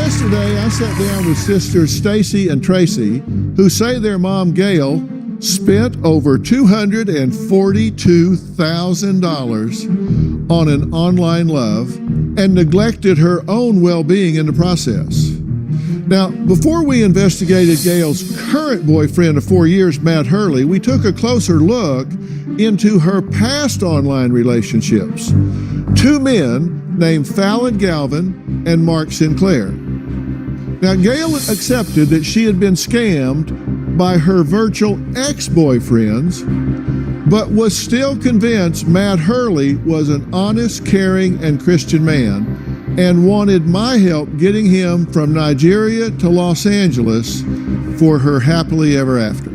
Yesterday, I sat down with sisters Stacy and Tracy, who say their mom, Gail, spent over $242,000 on an online love and neglected her own well-being in the process. Now, before we investigated Gail's current boyfriend of 4 years, Matt Hurley, we took a closer look into her past online relationships. Two men named Fallon Galvin and Mark Sinclair. Now, Gail accepted that she had been scammed by her virtual ex-boyfriends, but was still convinced Matt Hurley was an honest, caring, and Christian man, and wanted my help getting him from Nigeria to Los Angeles for her happily ever after.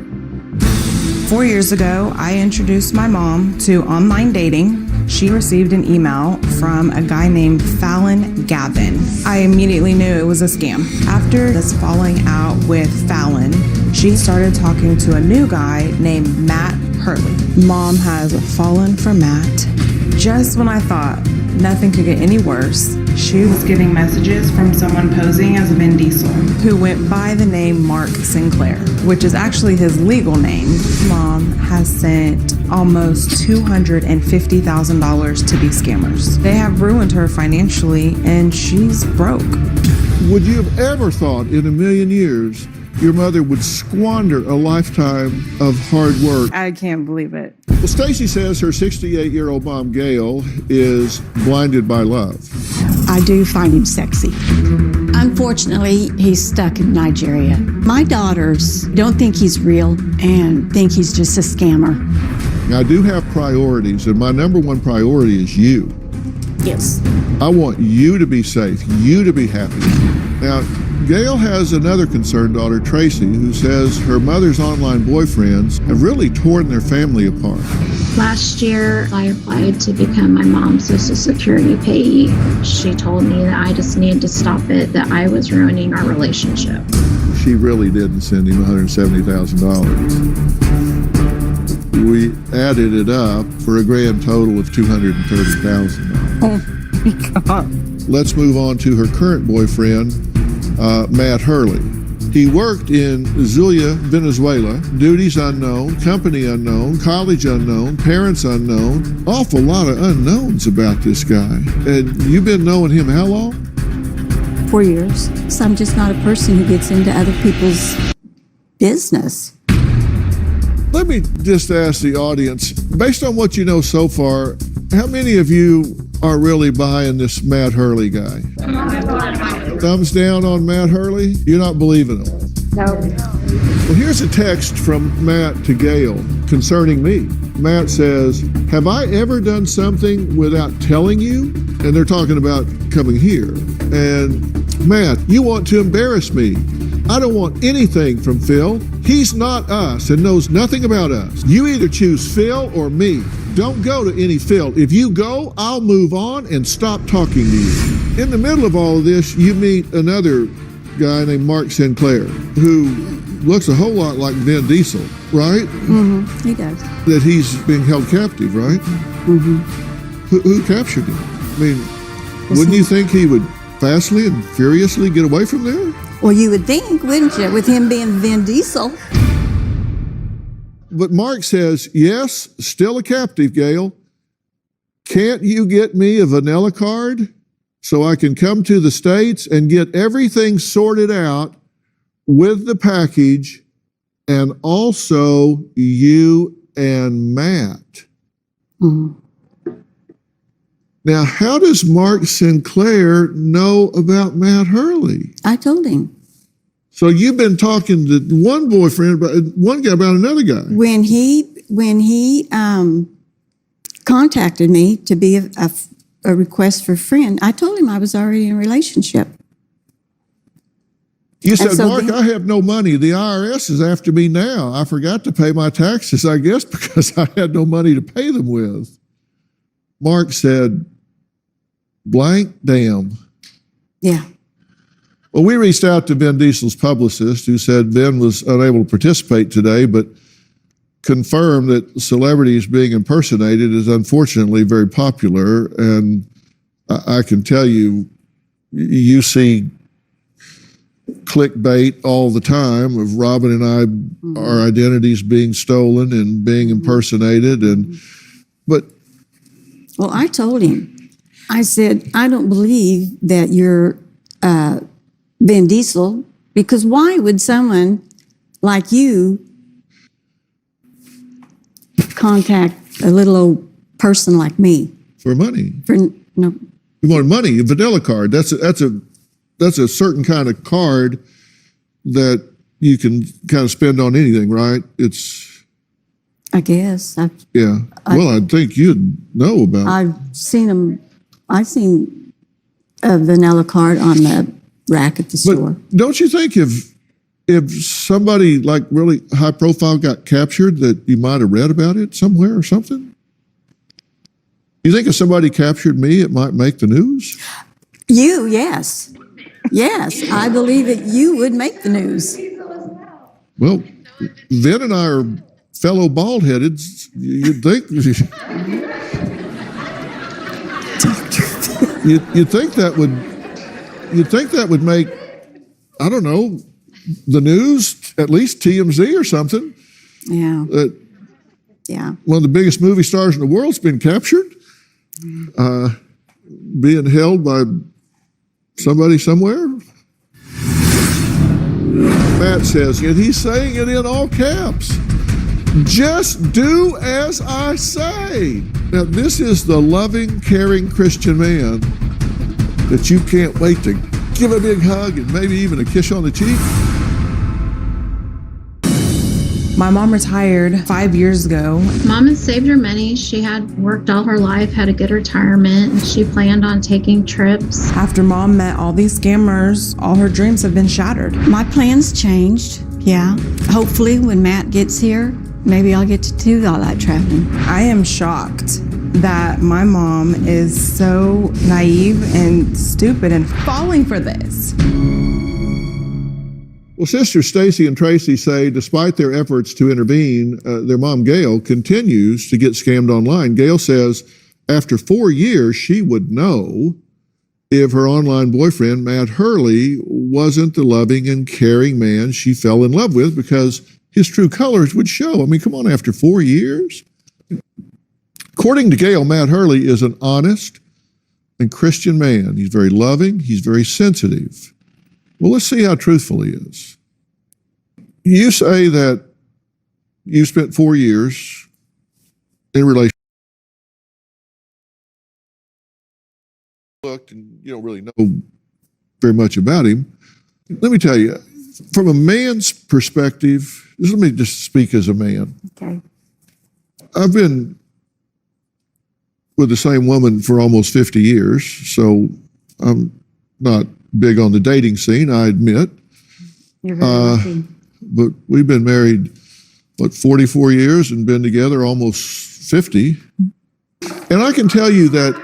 4 years ago, I introduced my mom to online dating. She received an email from a guy named Fallon Gavin. I immediately knew it was a scam. After this falling out with Fallon, she started talking to a new guy named Matt Hurley. Mom has fallen for Matt. Just when I thought nothing could get any worse, she was getting messages from someone posing as Vin Diesel, who went by the name Mark Sinclair, which is actually his legal name. Mom has sent almost $250,000 to these scammers. They have ruined her financially, and she's broke. Would you have ever thought in a million years your mother would squander a lifetime of hard work? I can't believe it. Well, Stacy says her 68-year-old mom, Gail, is blinded by love. I do find him sexy. Unfortunately, he's stuck in Nigeria. My daughters don't think he's real and think he's just a scammer. Now, I do have priorities, and my number one priority is you. Yes. I want you to be safe, you to be happy. Now, Gail has another concerned daughter, Tracy, who says her mother's online boyfriends have really torn their family apart. Last year, I applied to become my mom's Social Security payee. She told me that I just needed to stop it, that I was ruining our relationship. She really didn't send him $170,000. We added it up for a grand total of $230,000. Oh my God. Let's move on to her current boyfriend, Matt Hurley. He worked in Zulia, Venezuela. Duties unknown, company unknown, college unknown, parents unknown. Awful lot of unknowns about this guy. And you've been knowing him how long? 4 years. So I'm just not a person who gets into other people's business. Let me just ask the audience, based on what you know so far, how many of you are really buying this Matt Hurley guy? Thumbs down on Matt Hurley? You're not believing him? No. Well, here's a text from Matt to Gail concerning me. Matt says, have I ever done something without telling you? And they're talking about coming here. And Matt, you want to embarrass me. I don't want anything from Phil. He's not us and knows nothing about us. You either choose Phil or me. Don't go to any Phil. If you go, I'll move on and stop talking to you. In the middle of all of this, you meet another guy named Mark Sinclair, who looks a whole lot like Vin Diesel, right? Mm-hmm. He does. That he's being held captive, right? Mm-hmm. Who captured him? I mean, wouldn't you think he would fastly and furiously get away from there? Well, you would think, wouldn't you, with him being Vin Diesel? But Mark says, yes, still a captive, Gail. Can't you get me a vanilla card so I can come to the States and get everything sorted out with the package, and also you and Matt? Mm-hmm. Now, how does Mark Sinclair know about Matt Hurley? I told him. So you've been talking to one boyfriend, one guy about another guy. When he contacted me to be a request for a friend, I told him I was already in a relationship. You said, so Mark, I have no money. The IRS is after me now. I forgot to pay my taxes, I guess, because I had no money to pay them with. Mark said, blank damn. Yeah. Well, we reached out to Vin Diesel's publicist, who said Vin was unable to participate today, but confirmed that celebrities being impersonated is unfortunately very popular. And I can tell you, you see clickbait all the time of Robin and I, our identities being stolen and being impersonated. But Well, I told him, I said, I don't believe that you're Vin Diesel, because why would someone like you contact a little old person like me? for money, For no, you want money, a vanilla card. That's a certain kind of card that you can kind of spend on anything, right? It's, I guess yeah. Well, I think you'd know about. I've seen them. I've seen a vanilla card on the rack at the store. But don't you think if somebody like really high profile got captured, that you might have read about it somewhere or something? You think if somebody captured me, it might make the news? You, yes. Yes, I believe that you would make the news. Well, Vin and I are fellow bald-headeds. You'd think you'd think that would make, I don't know, the news, at least TMZ or something. Yeah. Yeah. One of the biggest movie stars in the world's been captured, being held by somebody somewhere. Matt says, and he's saying it in all caps, just do as I say. Now, this is the loving, caring Christian man that you can't wait to give a big hug and maybe even a kiss on the cheek. My mom retired 5 years ago. Mom had saved her money. She had worked all her life, had a good retirement, and she planned on taking trips. After mom met all these scammers, all her dreams have been shattered. My plans changed. Yeah. Hopefully, when Matt gets here, maybe I'll get to do all that traveling. I am shocked that my mom is so naive and stupid and falling for this. Well, sisters Stacy and Tracy say despite their efforts to intervene, their mom, Gail, continues to get scammed online. Gail says after 4 years, she would know if her online boyfriend, Matt Hurley, wasn't the loving and caring man she fell in love with, because his true colors would show. I mean, come on, after 4 years? According to Gail, Matt Hurley is an honest and Christian man. He's very loving. He's very sensitive. Well, let's see how truthful he is. You say that you spent 4 years in a relationship. Looked and you don't really know very much about him. Let me tell you, from a man's perspective, let me just speak as a man. Okay. I've been with the same woman for almost 50 years, so I'm not big on the dating scene, I admit. You're very lucky. But we've been married, 44 years and been together almost 50. And I can tell you that,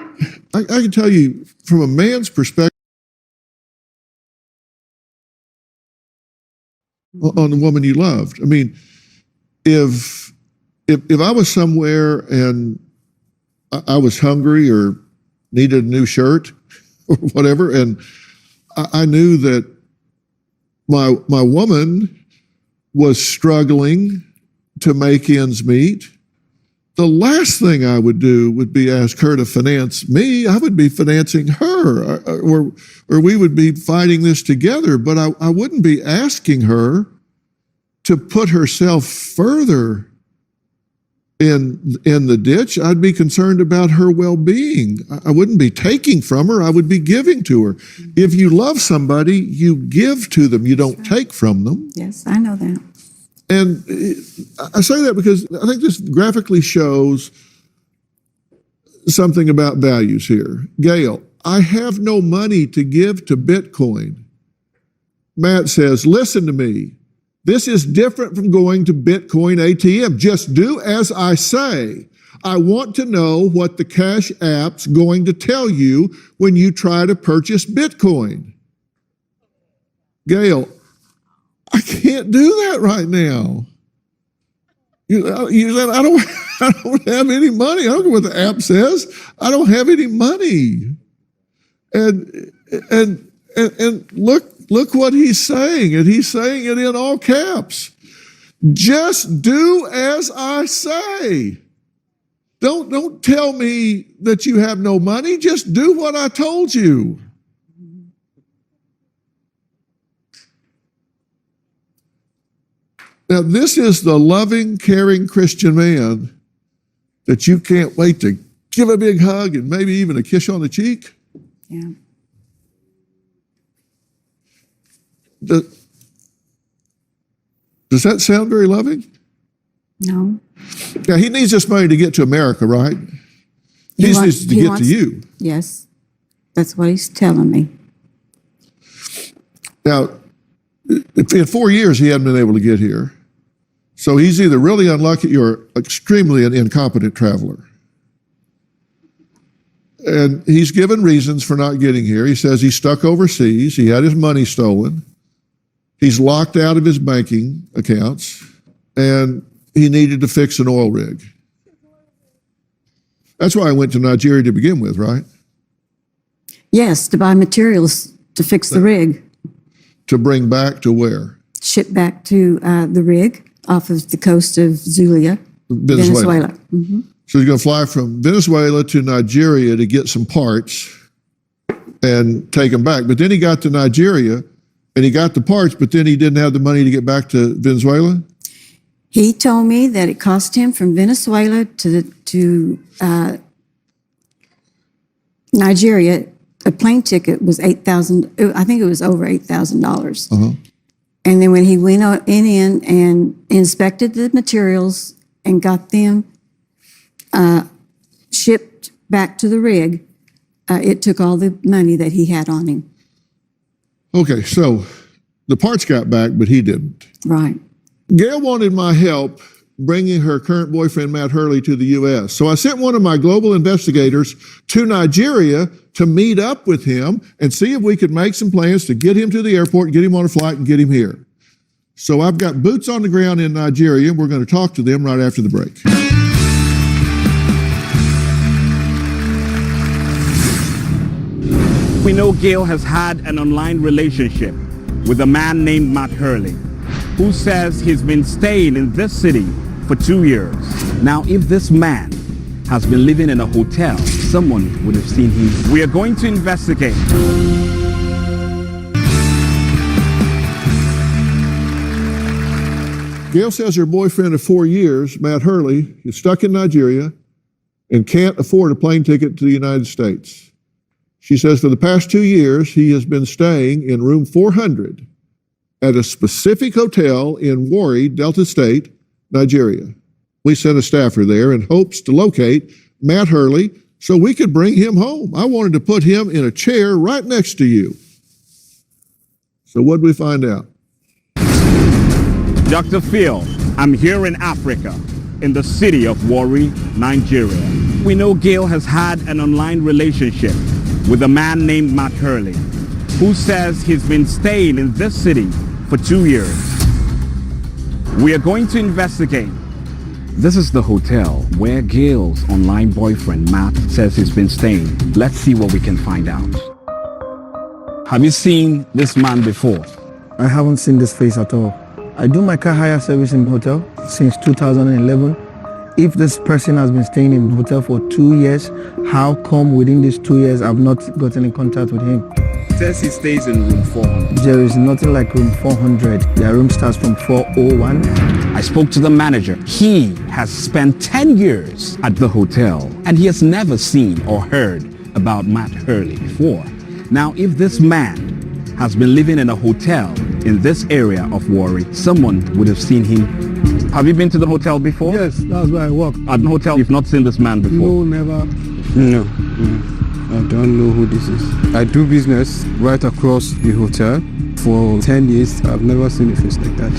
I can tell you from a man's perspective on the woman you loved. I mean, if I was somewhere and I was hungry or needed a new shirt or whatever, and I knew that my woman was struggling to make ends meet, the last thing I would do would be ask her to finance me. I would be financing her, or we would be fighting this together, but I wouldn't be asking her to put herself further in the ditch. I'd be concerned about her well-being. I wouldn't be taking from her. I would be giving to her. If you love somebody, you give to them. You don't take from them. Yes, I know that. And I say that because I think this graphically shows something about values here. Gail, I have no money to give to Bitcoin. Matt says, listen to me. This is different from going to Bitcoin ATM. Just do as I say. I want to know what the Cash App's going to tell you when you try to purchase Bitcoin. Gail, I can't do that right now. You said, I don't have any money. I don't know what the app says. I don't have any money. And look look what he's saying, and he's saying it in all caps. Just do as I say. Don't tell me that you have no money. Just do what I told you. Now, this is the loving, caring Christian man that you can't wait to give a big hug and maybe even a kiss on the cheek. Yeah. Does that sound very loving? No. Now, he needs this money to get to America, right? He needs to get to you. Yes. That's what he's telling me. Now, in 4 years, he hadn't been able to get here. So he's either really unlucky or extremely an incompetent traveler. And he's given reasons for not getting here. He says he's stuck overseas. He had his money stolen. He's locked out of his banking accounts. And he needed to fix an oil rig. That's why I went to Nigeria to begin with, right? Yes, to buy materials to fix the rig. To bring back to where? Ship back to the rig off of the coast of Zulia, Venezuela. Mm-hmm. So he's going to fly from Venezuela to Nigeria to get some parts and take them back. But then he got to Nigeria and he got the parts, but then he didn't have the money to get back to Venezuela? He told me that it cost him from Venezuela to Nigeria, a plane ticket was $8,000. I think it was over $8,000. Uh-huh. And then when he went in and inspected the materials and got them shipped back to the rig, it took all the money that he had on him. Okay, so the parts got back, but he didn't. Right. Gail wanted my help bringing her current boyfriend, Matt Hurley, to the U.S. So I sent one of my global investigators to Nigeria to meet up with him and see if we could make some plans to get him to the airport, get him on a flight, and get him here. So I've got boots on the ground in Nigeria. We're going to talk to them right after the break. We know Gail has had an online relationship with a man named Matt Hurley, who says he's been staying in this city for 2 years. Now, if this man has been living in a hotel, someone would have seen him. We are going to investigate. Gail says her boyfriend of 4 years, Matt Hurley, is stuck in Nigeria and can't afford a plane ticket to the United States. She says for the past 2 years, he has been staying in room 400 at a specific hotel in Warri, Delta State, Nigeria. We sent a staffer there in hopes to locate Matt Hurley so we could bring him home. I wanted to put him in a chair right next to you. So what did we find out? Dr. Phil, I'm here in Africa, in the city of Warri, Nigeria. We know Gail has had an online relationship with a man named Matt Hurley, who says he's been staying in this city for 2 years. We are going to investigate. This is the hotel where Gail's online boyfriend, Matt, says he's been staying. Let's see what we can find out. Have you seen this man before? I haven't seen this face at all. I do my car hire service in hotel since 2011. If this person has been staying in the hotel for 2 years, how come within these 2 years I've not gotten in contact with him? Says he stays in room 400. There is nothing like room 400. Their room starts from 401. I spoke to the manager. He has spent 10 years at the hotel and he has never seen or heard about Matt Hurley before. Now, if this man has been living in a hotel in this area of Warri, someone would have seen him. Have you been to the hotel before? Yes, that's where I work. At the hotel, you've not seen this man before? No, never. No, I don't know who this is. I do business right across the hotel. For 10 years, I've never seen a face like that.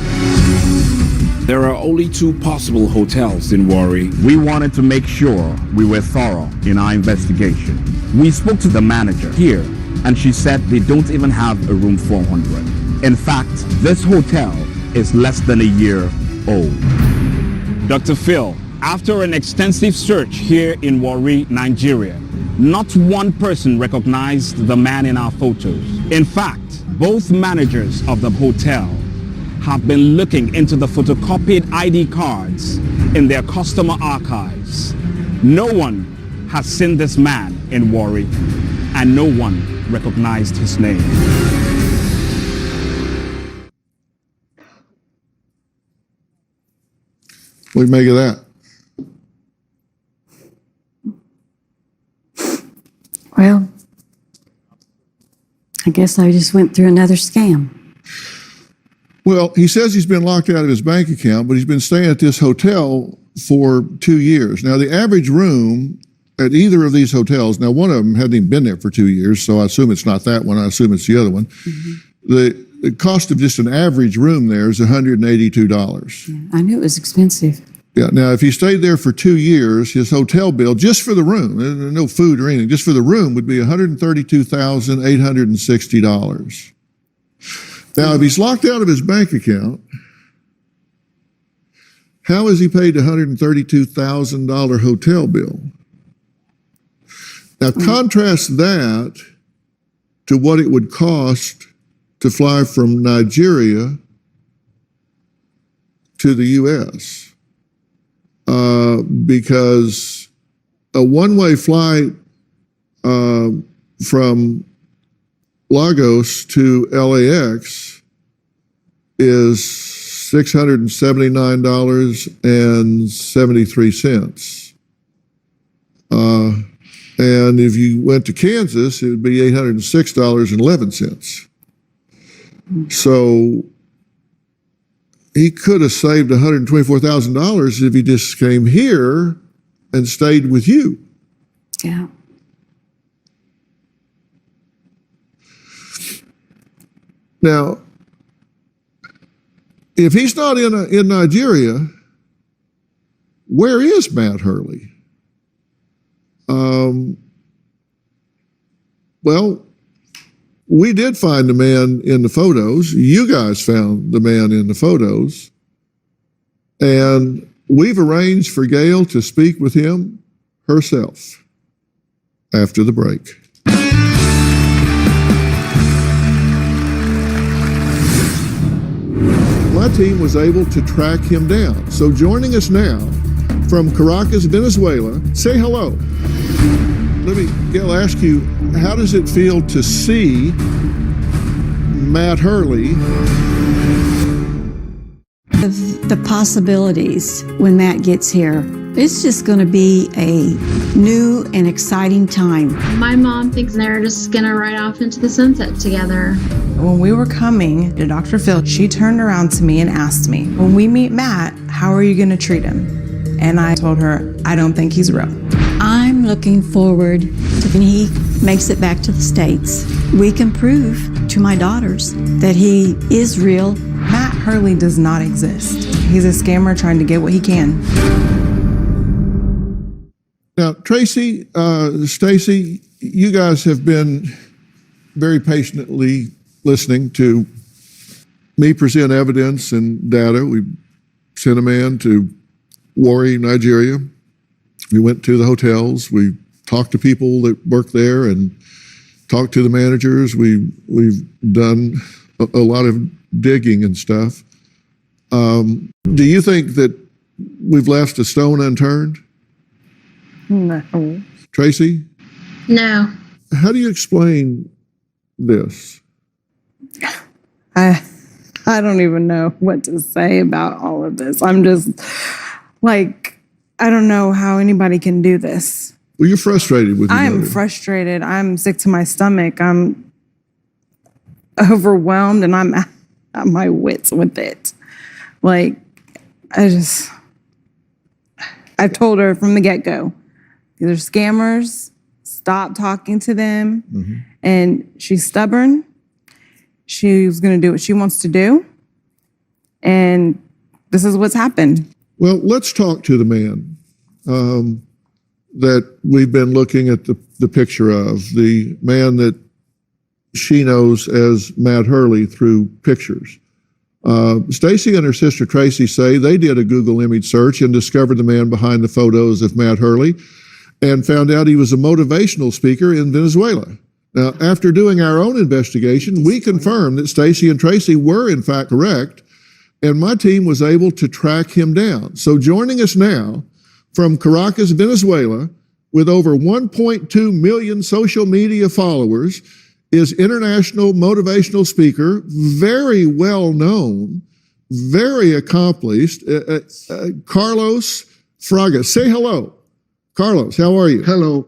There are only 2 possible hotels in Warri. We wanted to make sure we were thorough in our investigation. We spoke to the manager here, and she said they don't even have a room 400. In fact, this hotel is less than a year old. Dr. Phil, after an extensive search here in Warri, Nigeria, not one person recognized the man in our photos. In fact, Both managers of the hotel have been looking into the photocopied ID cards in their customer archives. No one has seen this man in Warri, and no one recognized his name. What do you make of that? Well, I guess I just went through another scam. Well, he says he's been locked out of his bank account, but he's been staying at this hotel for 2 years. Now, the average room at either of these hotels, now one of them hadn't even been there for 2 years, so I assume it's not that one. I assume it's the other one. The cost of just an average room there is $182. I knew it was expensive. Yeah. Now, if he stayed there for 2 years, his hotel bill just for the room, no food or anything, just for the room would be $132,860. Now, if he's locked out of his bank account, how has he paid a $132,000 hotel bill? Now, contrast that to what it would cost to fly from Nigeria to the U.S. Because a one-way flight from Lagos to LAX is $679.73. And if you went to Kansas, it would be $806.11. So he could have saved $124,000 if he just came here and stayed with you. Yeah. Now, if he's not in Nigeria, where is Matt Hurley? Well, we did find the man in the photos. You guys found the man in the photos. And we've arranged for Gail to speak with him herself after the break. My team was able to track him down. So joining us now from Caracas, Venezuela, say hello. Let me, Gail, ask you, how does it feel to see Matt Hurley? The possibilities when Matt gets here, it's just going to be a new and exciting time. My mom thinks they're just gonna ride off into the sunset together. When we were coming to Dr. Phil, she turned around to me and asked me, when we meet Matt, how are you going to treat him? And I told her, I don't think he's real. I'm looking forward to when he makes it back to the States. We can prove to my daughters that he is real. Matt Hurley does not exist. He's a scammer trying to get what he can. Now, Tracy, Stacy, you guys have been very patiently listening to me present evidence and data. We sent a man to Warri, Nigeria. We went to the hotels. We talked to people that work there and talked to the managers. We've done a lot of digging and stuff. Do you think that we've left a stone unturned? No. Tracy? No. How do you explain this? I don't even know what to say about all of this. I'm just like, I don't know how anybody can do this. Well, you're frustrated with your I'm mother. frustrated. I'm sick to my stomach. I'm overwhelmed and I'm at my wits with it. Like, I've told her from the get-go, these are scammers, stop talking to them. Mm-hmm. And she's stubborn. She's going to do what she wants to do. And this is what's happened. Well, let's talk to the man that we've been looking at the picture of, the man that she knows as Matt Hurley through pictures. Stacy and her sister Tracy say they did a Google image search and discovered the man behind the photos of Matt Hurley and found out he was a motivational speaker in Venezuela. Now, after doing our own investigation, we confirmed that Stacy and Tracy were in fact correct, and my team was able to track him down. So joining us now from Caracas, Venezuela, with over 1.2 million social media followers, is international motivational speaker, very well known, very accomplished, Carlos Fraga. Say hello. Carlos, how are you? Hello.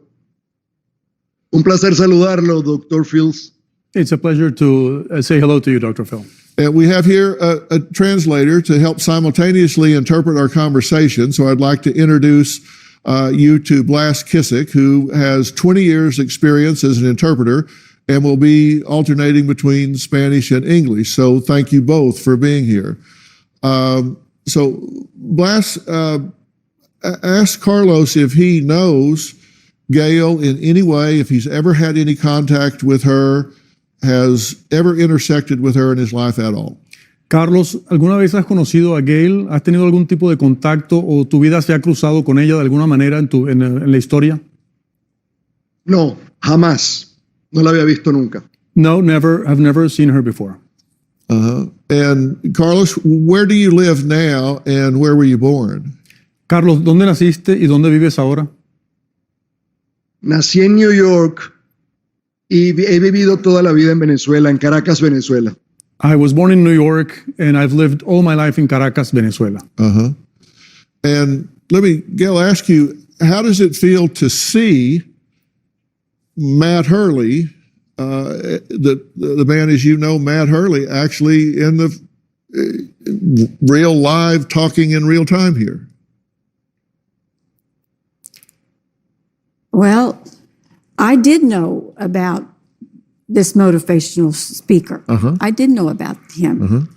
Un placer saludarlo, Dr. Fields. It's a pleasure to say hello to you, Dr. Phil. And we have here a translator to help simultaneously interpret our conversation. So I'd like to introduce you to Blas Kissick, who has 20 years experience as an interpreter and will be alternating between Spanish and English. So thank you both for being here. So Blas, ask Carlos if he knows Gail in any way, if he's ever had any contact with her, has ever intersected with her in his life at all. Carlos, ¿alguna vez has conocido a Gail? ¿Has tenido algún tipo de contacto o tu vida se ha cruzado con ella de alguna manera en la historia? No, jamás. No la había visto nunca. No, never. I've never seen her before. And Carlos, where do you live now and where were you born? Carlos, ¿dónde naciste y dónde vives ahora? Nací en New York y he vivido toda la vida en Venezuela, en Caracas, Venezuela. I was born in New York and I've lived all my life in Caracas, Venezuela. And let me, Gail, ask you, how does it feel to see Matt Hurley, the man, as you know, Matt Hurley, actually in the real live talking in real time here? Well, I did know about this motivational speaker. I did know about him.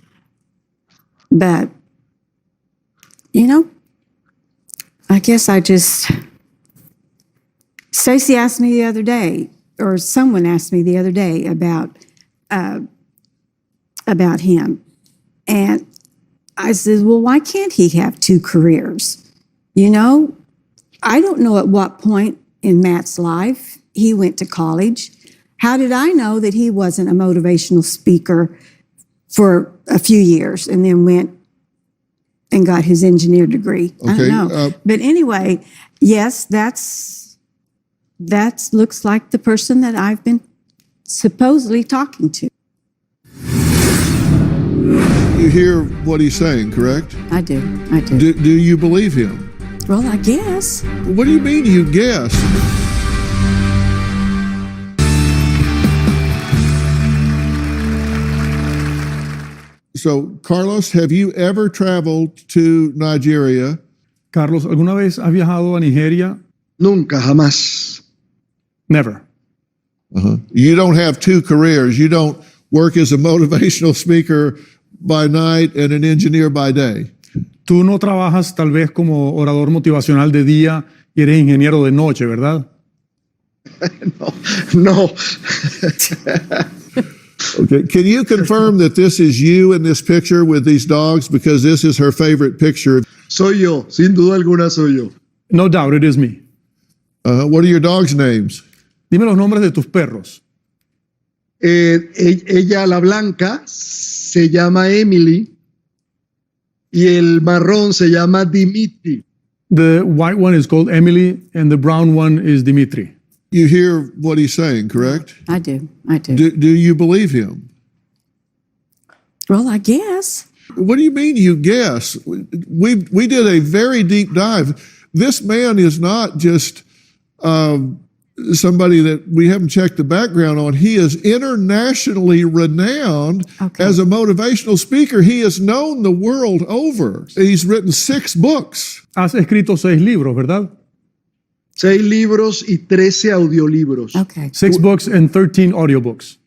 But, you know, I guess Stacy asked me the other day, or someone asked me the other day about him. And I said, well, why can't he have two careers? You know, I don't know at what point in Matt's life he went to college. How did I know that he wasn't a motivational speaker for a few years and then went and got his engineer degree? I don't know. But anyway, yes, that looks like the person that I've been supposedly talking to. You hear what he's saying, correct? I do. Do you believe him? Well, I guess. What do you mean you guess? So, Carlos, have you ever traveled to Nigeria? Carlos, ¿alguna vez has viajado a Nigeria? Nunca, jamás. Never. You don't have two careers. You don't work as a motivational speaker by night and an engineer by day. Tú no trabajas tal vez como orador motivacional de día y eres ingeniero de noche, ¿verdad? No. Okay. Can you confirm that this is you in this picture with these dogs? Because this is her favorite picture. Soy yo, sin duda alguna soy yo. No doubt, it is me. What are your dogs' names? Dime los nombres de tus perros. Ella, la blanca, se llama Emily y el marrón se llama Dimitri. The white one is called Emily and the brown one is Dimitri. You hear what he's saying, correct? I do. Do you believe him? Well, I guess. What do you mean you guess? We did a very deep dive. This man is not just somebody that we haven't checked the background on. He is internationally renowned as a motivational speaker. He is known the world over. He's written 6 books. Has escrito 6 libros, ¿verdad? 6 libros y 13 audiolibros. Okay. 6 books and 13 audiobooks.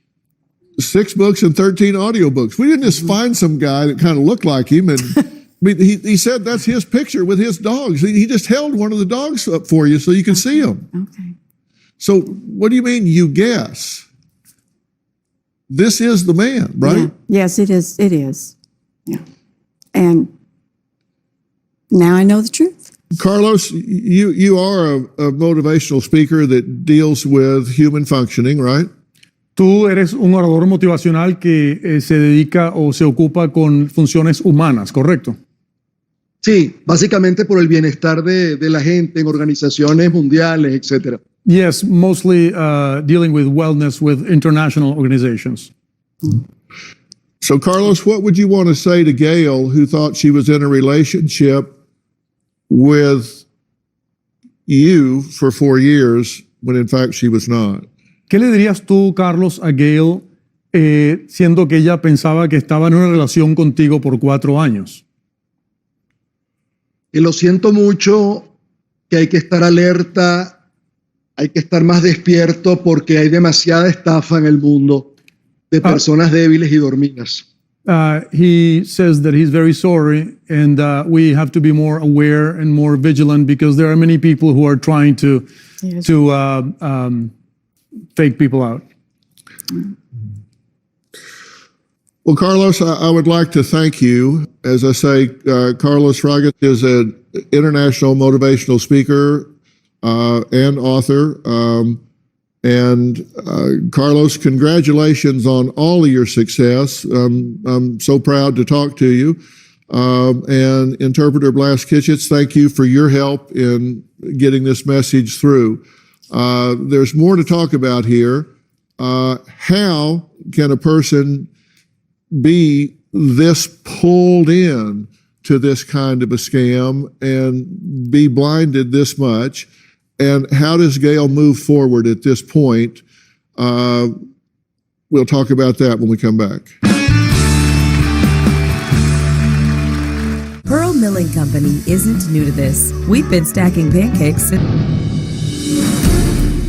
6 books and 13 audiobooks. We didn't just find some guy that kind of looked like him. And I mean, he said that's his picture with his dogs. He just held one of the dogs up for you so you can see him. Okay. So what do you mean you guess? This is the man, right? Yeah. Yes, it is. It is. Yeah. And now I know the truth. Carlos, you are a motivational speaker that deals with human functioning, right? Tú eres un orador motivacional que se dedica o se ocupa con funciones humanas, ¿correcto? Sí, básicamente por el bienestar de la gente en organizaciones mundiales, etcétera. Yes, mostly dealing with wellness with international organizations. So, Carlos, what would you want to say to Gail, who thought she was in a relationship with you for 4 years when in fact she was not? ¿Qué le dirías tú, Carlos, a Gail, siendo que ella pensaba que estaba en una relación contigo por 4 años? Y lo siento mucho, que hay que estar alerta, hay que estar más despierto porque hay demasiada estafa en el mundo de personas débiles y dormidas. He says that he's very sorry and we have to be more aware and more vigilant because there are many people who are trying to fake people out. Well, Carlos, I would like to thank you. As I say, Carlos Fragas is an international motivational speaker and author. Carlos, congratulations on all of your success. I'm so proud to talk to you. And Interpreter Blaskicic, thank you for your help in getting this message through. There's more to talk about here. How can a person be this pulled in to this kind of a scam and be blinded this much? And how does Gail move forward at this point? We'll talk about that when we come back. Pearl Milling Company isn't new to this. We've been stacking pancakes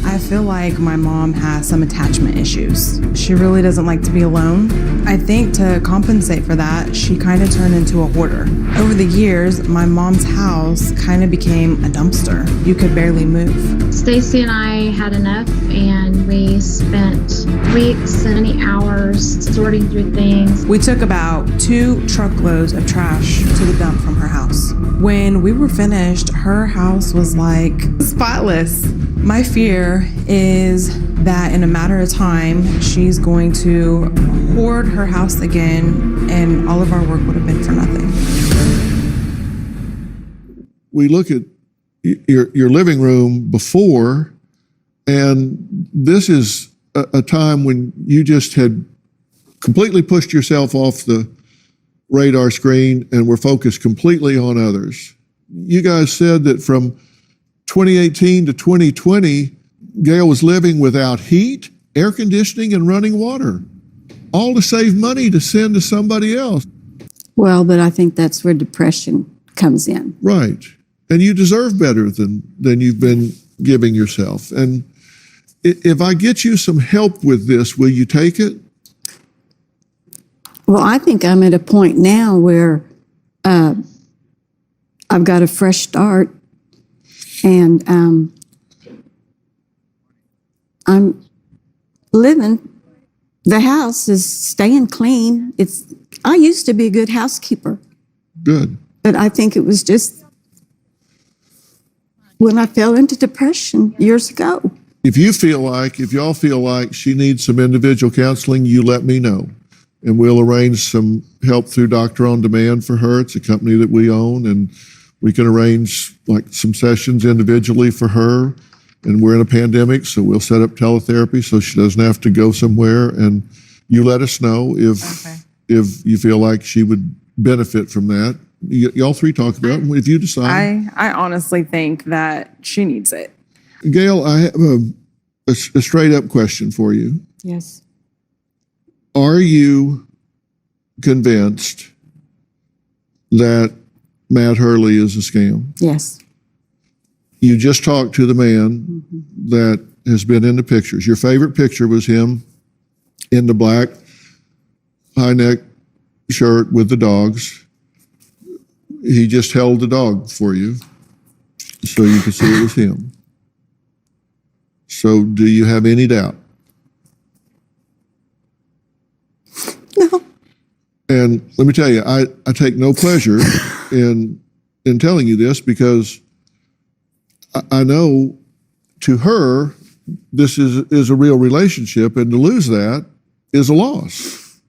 I feel like my mom has some attachment issues. She really doesn't like to be alone. I think to compensate for that, she kind of turned into a hoarder. Over the years, my mom's house kind of became a dumpster. You could barely move. Stacy and I had enough, and we spent weeks and many hours sorting through things. We took about 2 truckloads of trash to the dump from her house. When we were finished, her house was like spotless. My fear is that in a matter of time, she's going to hoard her house again, and all of our work would have been for nothing. We look at your living room before, and this is a time when you just had completely pushed yourself off the radar screen and were focused completely on others. You guys said that from 2018 to 2020, Gail was living without heat, air conditioning, and running water, all to save money to send to somebody else. Well, but I think that's where depression comes in. Right. And you deserve better than you've been giving yourself. And if I get you some help with this, will you take it? Well, I think I'm at a point now where I've got a fresh start, and I'm living. The house is staying clean. I used to be a good housekeeper. Good. But I think it was just when I fell into depression years ago. If y'all feel like she needs some individual counseling, you let me know. And we'll arrange some help through Doctor on Demand for her. It's a company that we own, and we can arrange like some sessions individually for her. And we're in a pandemic, so we'll set up teletherapy so she doesn't have to go somewhere. And you let us know if you feel like she would benefit from that. Y'all three talk about it. If you decide. I honestly think that she needs it. Gail, I have a straight up question for you. Yes. Are you convinced that Matt Hurley is a scam? Yes. You just talked to the man that has been in the pictures. Your favorite picture was him in the black high neck shirt with the dogs. He just held the dog for you so you could see it was him. So do you have any doubt? No. And let me tell you, I take no pleasure in telling you this because I know to her, this is a real relationship, and to lose that is a loss.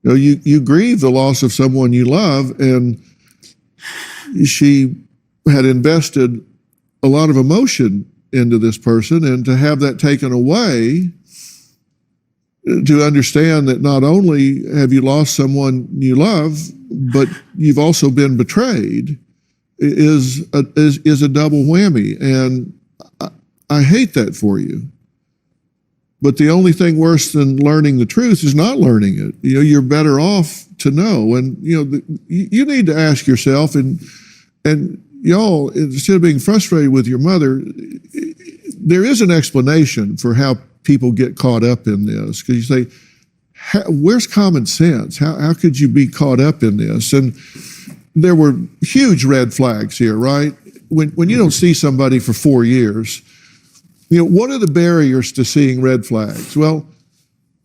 You know, you grieve the loss of someone you love, and she had invested a lot of emotion into this person, and to have that taken away, to understand that not only have you lost someone you love, but you've also been betrayed, is a double whammy. And I hate that for you. But the only thing worse than learning the truth is not learning it. You know, you're better off to know. And, you know, you need to ask yourself, and y'all, instead of being frustrated with your mother, there is an explanation for how people get caught up in this. Because you say, where's common sense? How could you be caught up in this? And there were huge red flags here, right? When you don't see somebody for 4 years, you know, what are the barriers to seeing red flags? Well,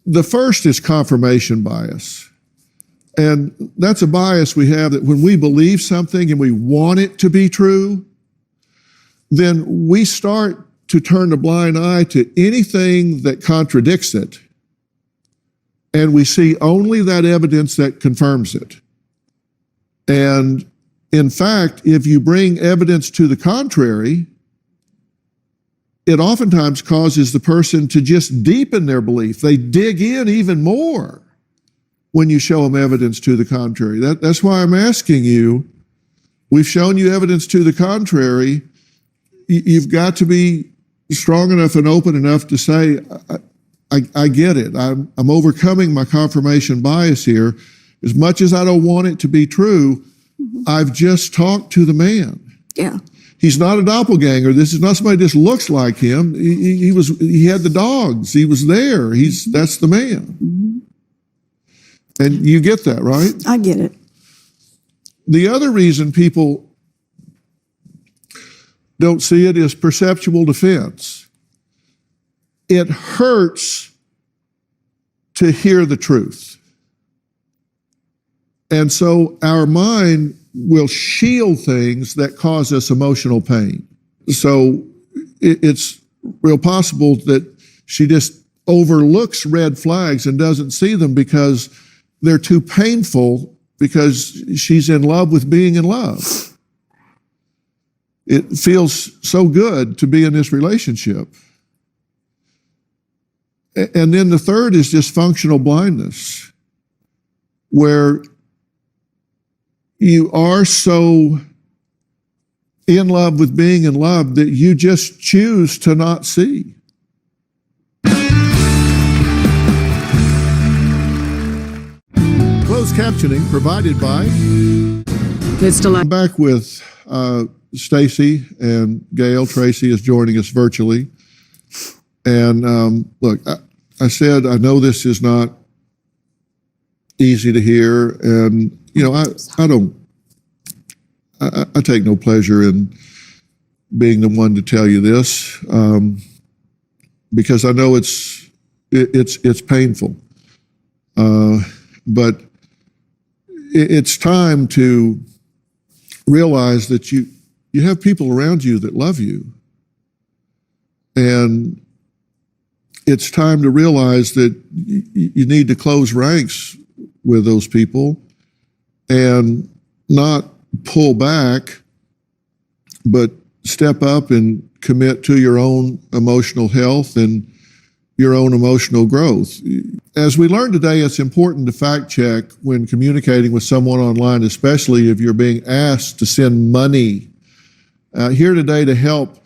the first is confirmation bias. And that's a bias we have, that when we believe something and we want it to be true, then we start to turn a blind eye to anything that contradicts it. And we see only that evidence that confirms it. And in fact, if you bring evidence to the contrary, it oftentimes causes the person to just deepen their belief. They dig in even more when you show them evidence to the contrary. That's why I'm asking you, we've shown you evidence to the contrary. You've got to be strong enough and open enough to say, I get it. I'm overcoming my confirmation bias here. As much as I don't want it to be true, I've just talked to the man. Yeah. He's not a doppelganger. This is not somebody that just looks like him. He had the dogs. He was there. That's the man. Mm-hmm. And you get that, right? I get it. The other reason people don't see it is perceptual defense. It hurts to hear the truth. And so our mind will shield things that cause us emotional pain. So it's real possible that she just overlooks red flags and doesn't see them because they're too painful, because she's in love with being in love. It feels so good to be in this relationship. And then the third is just functional blindness, where you are so in love with being in love that you just choose to not see. Closed captioning provided by I'm back with Stacy and Gail. Tracy is joining us virtually. And look, I said, I know this is not easy to hear. And, you know, I take no pleasure in being the one to tell you this, because I know it's painful. But it's time to realize that you have people around you that love you. And it's time to realize that you need to close ranks with those people and not pull back, but step up and commit to your own emotional health and your own emotional growth. As we learned today, it's important to fact check when communicating with someone online, especially if you're being asked to send money. Here today to help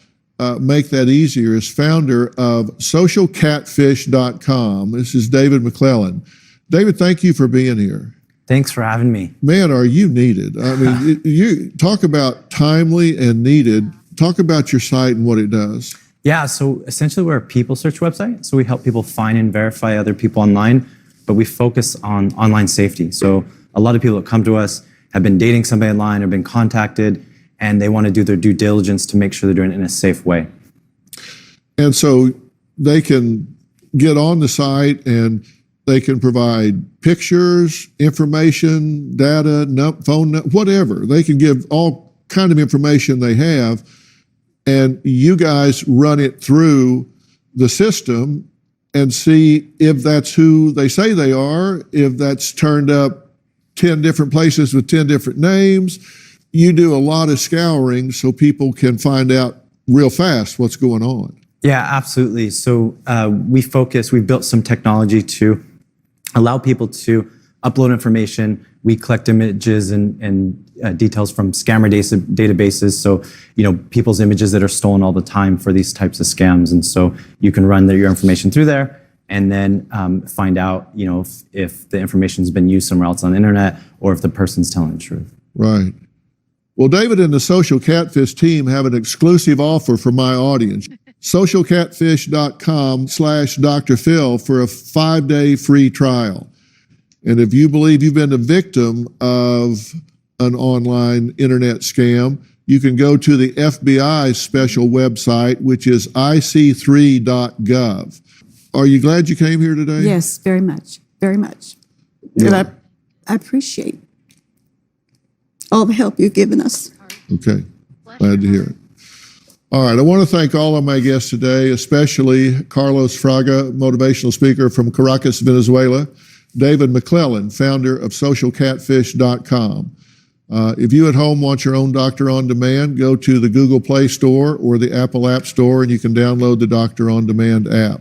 make that easier is founder of socialcatfish.com. This is David McClellan. David, thank you for being here. Thanks for having me. Man, are you needed. I mean, you talk about timely and needed. Talk about your site and what it does. Yeah, so essentially we're a people search website. So we help people find and verify other people online, but we focus on online safety. So a lot of people that come to us have been dating somebody online or been contacted, and they want to do their due diligence to make sure they're doing it in a safe way. And so they can get on the site and they can provide pictures, information, data, phone, whatever. They can give all kind of information they have, and you guys run it through the system and see if that's who they say they are, if that's turned up 10 different places with 10 different names. You do a lot of scouring so people can find out real fast what's going on. Yeah, absolutely. So we built some technology to allow people to upload information. We collect images and details from scammer databases. So, people's images that are stolen all the time for these types of scams. And so you can run your information through there and then find out, if the information's been used somewhere else on the internet or if the person's telling the truth. Right. Well, David and the Social Catfish team have an exclusive offer for my audience. socialcatfish.com/Dr. Phil for a 5-day free trial. And if you believe you've been a victim of an online internet scam, you can go to the FBI's special website, which is ic3.gov. Are you glad you came here today? Yes, very much, very much. Yeah. And I appreciate all the help you've given us. Okay, glad to hear it. All right, I want to thank all of my guests today, especially Carlos Fraga, motivational speaker from Caracas, Venezuela, David McClellan, founder of socialcatfish.com. If you at home want your own Doctor on Demand, go to the Google Play Store or the Apple App Store and you can download the Doctor on Demand app.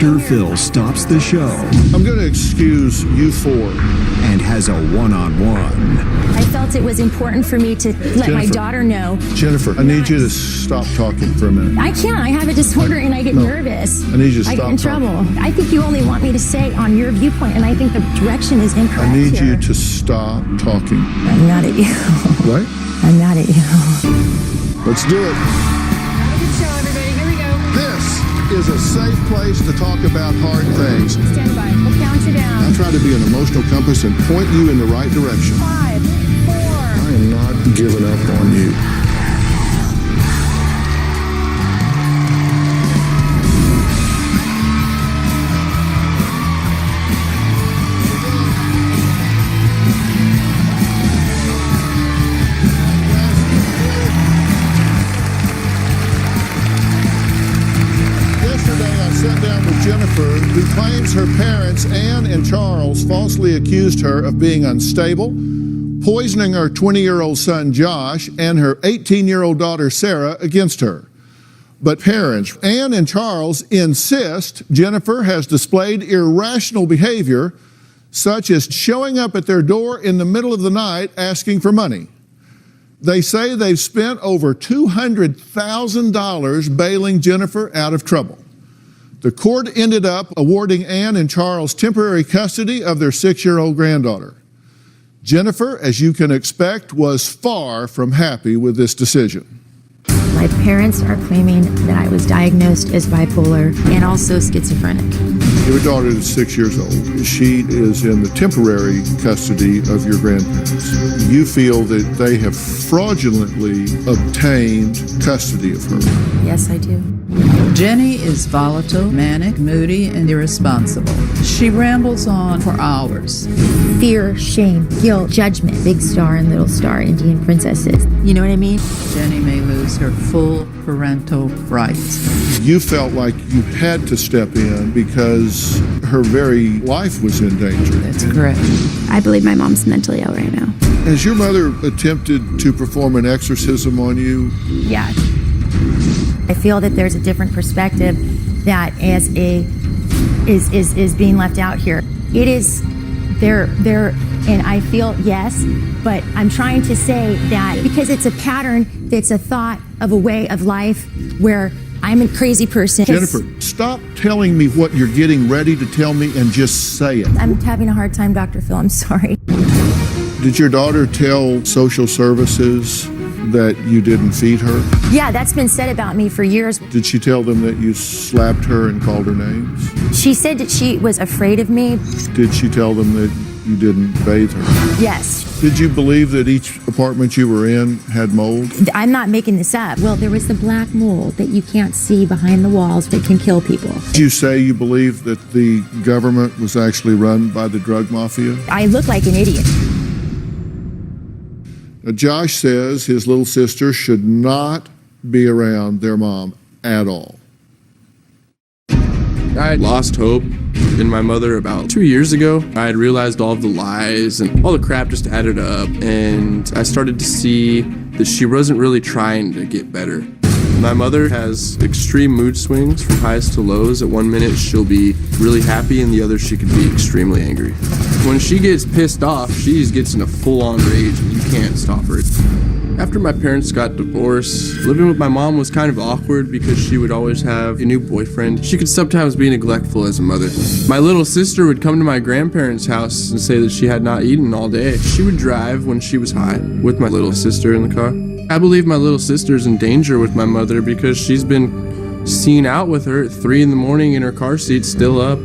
Dr. Phil stops the show. I'm going to excuse you four. And has a one-on-one. I felt it was important for me to let my daughter know. Jennifer, I need you to stop talking for a minute. I can't. I have a disorder and I get nervous. I need you to stop I get in talking. trouble. I think you only want me to say on your viewpoint, and I think the direction is incorrect. I need here. you to stop talking. I'm mad at you. What? I'm mad at you. Let's do it. Have a good show, everybody. Here we go. This is a safe place to talk about hard things. Stand by. We'll count you down. I try to be an emotional compass and point you in the right direction. 5, 4. I am not giving up on you. Jennifer, who claims her parents, Ann and Charles, falsely accused her of being unstable, poisoning her 20-year-old son, Josh, and her 18-year-old daughter, Sarah, against her. But parents, Ann and Charles, insist Jennifer has displayed irrational behavior, such as showing up at their door in the middle of the night asking for money. They say they've spent over $200,000 bailing Jennifer out of trouble. The court ended up awarding Ann and Charles temporary custody of their 6-year-old granddaughter. Jennifer, as you can expect, was far from happy with this decision. My parents are claiming that I was diagnosed as bipolar and also schizophrenic. Your daughter is 6 years old. She is in the temporary custody of your grandparents. You feel that they have fraudulently obtained custody of her. Yes, I do. Jenny is volatile, manic, moody, and irresponsible. She rambles on for hours. Fear, shame, guilt, judgment, big star and little star, Indian princesses. You know what I mean? Jenny may lose her full parental rights. You felt like you had to step in because her very life was in danger. That's correct. I believe my mom's mentally ill right now. Has your mother attempted to perform an exorcism on you? Yeah. I feel that there's a different perspective that is being left out here. It is there, and I feel yes, but I'm trying to say that because it's a pattern, it's a thought of a way of life where I'm a crazy person. Jennifer, stop telling me what you're getting ready to tell me and just say it. I'm having a hard time, Dr. Phil. I'm sorry. Did your daughter tell social services that you didn't feed her? Yeah, that's been said about me for years. Did she tell them that you slapped her and called her names? She said that she was afraid of me. Did she tell them that you didn't bathe her? Yes. Did you believe that each apartment you were in had mold? I'm not making this up. Well, there was the black mold that you can't see behind the walls that can kill people. Did you say you believe that the government was actually run by the drug mafia? I look like an idiot. Now, Josh says his little sister should not be around their mom at all. I lost hope in my mother about 2 years ago. I had realized all of the lies and all the crap just added up, and I started to see that she wasn't really trying to get better. My mother has extreme mood swings from highs to lows. At 1 minute she'll be really happy and the other she could be extremely angry. When she gets pissed off, she gets in a full-on rage and you can't stop her. After my parents got divorced, living with my mom was kind of awkward because she would always have a new boyfriend. She could sometimes be neglectful as a mother. My little sister would come to my grandparents' house and say that she had not eaten all day. She would drive when she was high with my little sister in the car. I believe my little sister's in danger with my mother because she's been seen out with her at 3 a.m. in her car seat, still up.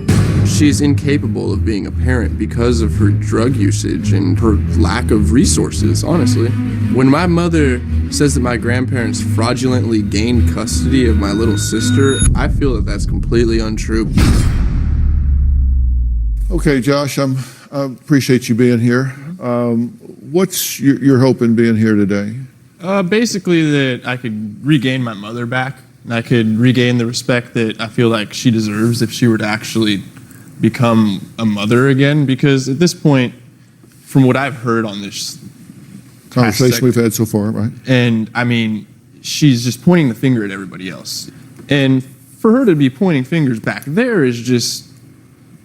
She's incapable of being a parent because of her drug usage and her lack of resources, honestly. When my mother says that my grandparents fraudulently gained custody of my little sister, I feel that that's completely untrue. Okay, Josh, I appreciate you being here. What's your hope in being here today? Basically that I could regain my mother back, and I could regain the respect that I feel like she deserves if she were to actually become a mother again, because at this point, from what I've heard on this Conversation we've had so far, right? And I mean, she's just pointing the finger at everybody else. And for her to be pointing fingers back there is just,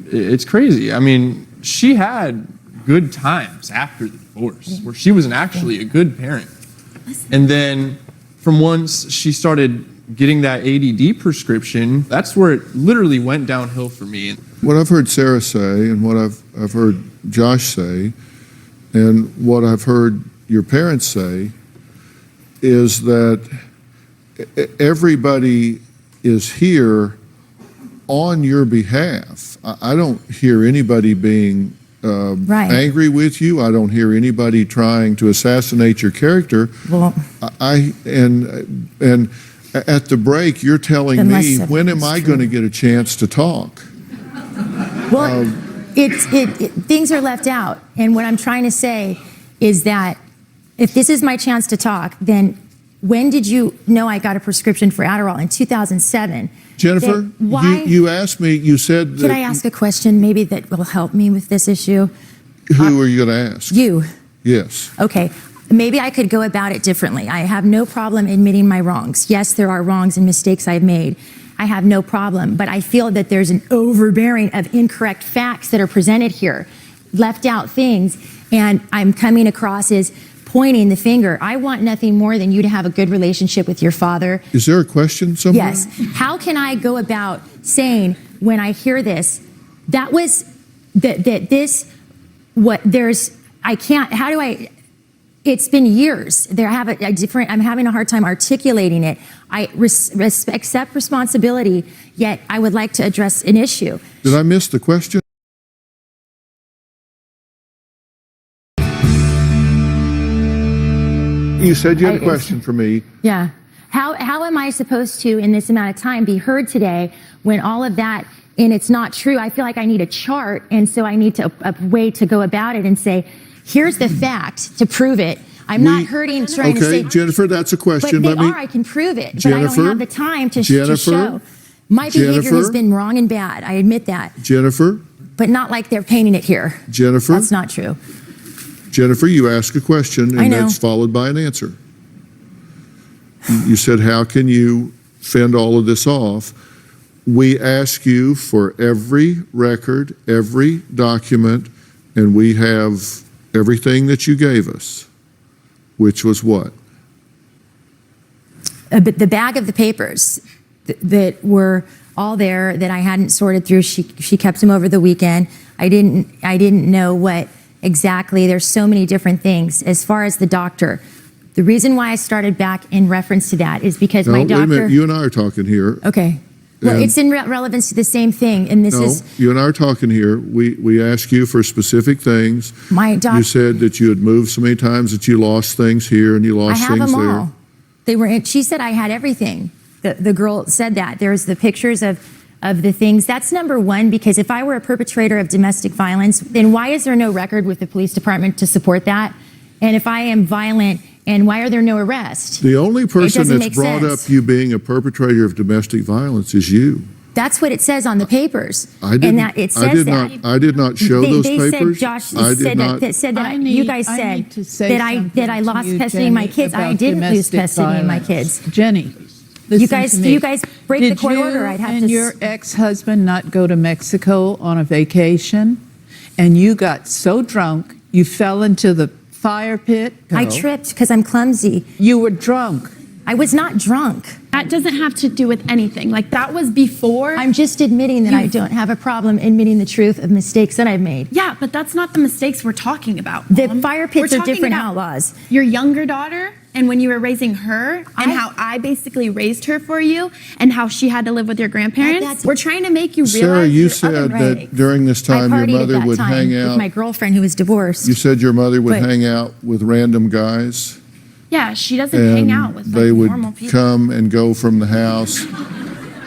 it's crazy. I mean, she had good times after the divorce where she was actually a good parent. And then from once she started getting that ADD prescription, that's where it literally went downhill for me. What I've heard Sarah say and what I've heard Josh say and what I've heard your parents say is that everybody is here on your behalf. I don't hear anybody being angry with you. I don't hear anybody trying to assassinate your character. Well, and at the break, you're telling me, when am I going to get a chance to talk? Well, things are left out. And what I'm trying to say is that if this is my chance to talk, then when did you know I got a prescription for Adderall? In 2007. Jennifer, you asked me, you said that... Could I ask a question maybe that will help me with this issue? Who are you going to ask? You. Yes. Okay. Maybe I could go about it differently. I have no problem admitting my wrongs. Yes, there are wrongs and mistakes I've made. I have no problem. But I feel that there's an overbearing of incorrect facts that are presented here, left out things, and I'm coming across as pointing the finger. I want nothing more than you to have a good relationship with your father. Is there a question somewhere? Yes. How can I go about saying when I hear this, that was, that this, what there's, I can't, how do I, It's been years. I'm having a hard time articulating it. I accept responsibility, yet I would like to address an issue. Did I miss the question? You said you had a question for me. Yeah. How am I supposed to, in this amount of time, be heard today when all of that, and it's not true? I feel like I need a chart, and so I need a way to go about it and say, here's the fact to prove it. I'm not hurting trying to say. Okay, Jennifer, that's a question. But I can prove it, but I don't have the time to show. My behavior has Jennifer? been wrong and bad. I admit that. Jennifer? But not like they're painting it here. Jennifer? That's not true. Jennifer, you ask a question, I and know. that's followed by an answer. You said, how can you fend all of this off? We ask you for every record, every document, and we have everything that you gave us, which was what? But the bag of the papers that were all there that I hadn't sorted through, she kept them over the weekend. I didn't know what exactly. There's so many different things. As far as the doctor, the reason why I started back in reference to that is because my doctor. Wait a minute. You and I are talking here. Okay. Well, And- it's in relevance to the same thing, and this is. You and I are talking here. We ask you for specific things. My doctor. You said that you had moved so many times that you lost things here and you I lost have things them there. all. They were. She said I had everything. The girl said that. There's the pictures of the things. That's number one, because if I were a perpetrator of domestic violence, then why is there no record with the police department to support that? And if I am violent, and why are there no arrests? The only person doesn't that's make brought sense. up you being a perpetrator of domestic violence is you. That's what it says on the papers. I didn't. And that it says I did not show those they papers. Said, Josh I did said not. that you guys said that I lost you, custody of my Jenny, kids. I about didn't lose domestic custody of my violence. kids. Jenny, You listen to me. you guys break the court order. I'd have and to. your ex-husband not go to Mexico on a vacation, and you got so drunk you fell into the fire pit. I tripped because I'm clumsy. You were drunk. I was not drunk. That doesn't have to do with anything. Like, that was before. I'm just admitting that I don't have a problem admitting the truth of mistakes that I've made. Yeah, but that's not the mistakes we're talking about. The Mom. fire pits We're are talking different about outlaws. Your younger daughter, and when you were raising her, and how I basically raised her for you, and how she had to live with your grandparents. We're trying to make you realize. Sarah, you your said other that mistakes. during this I time your partied at mother that would time hang with out. my girlfriend who was divorced. You said your mother would But- hang out with random guys. Yeah, she doesn't and hang out with they like, would normal people. come and go from the house.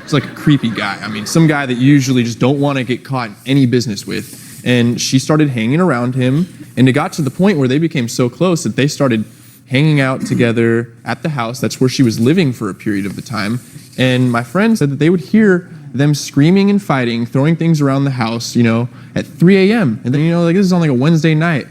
It's like a creepy guy. I mean, some guy that you usually just don't want to get caught in any business with. And she started hanging around him, and it got to the point where they became so close that they started hanging out together at the house. That's where she was living for a period of the time. And my friend said that they would hear them screaming and fighting, throwing things around the house, at 3 a.m. And then, like, this is on like a Wednesday night,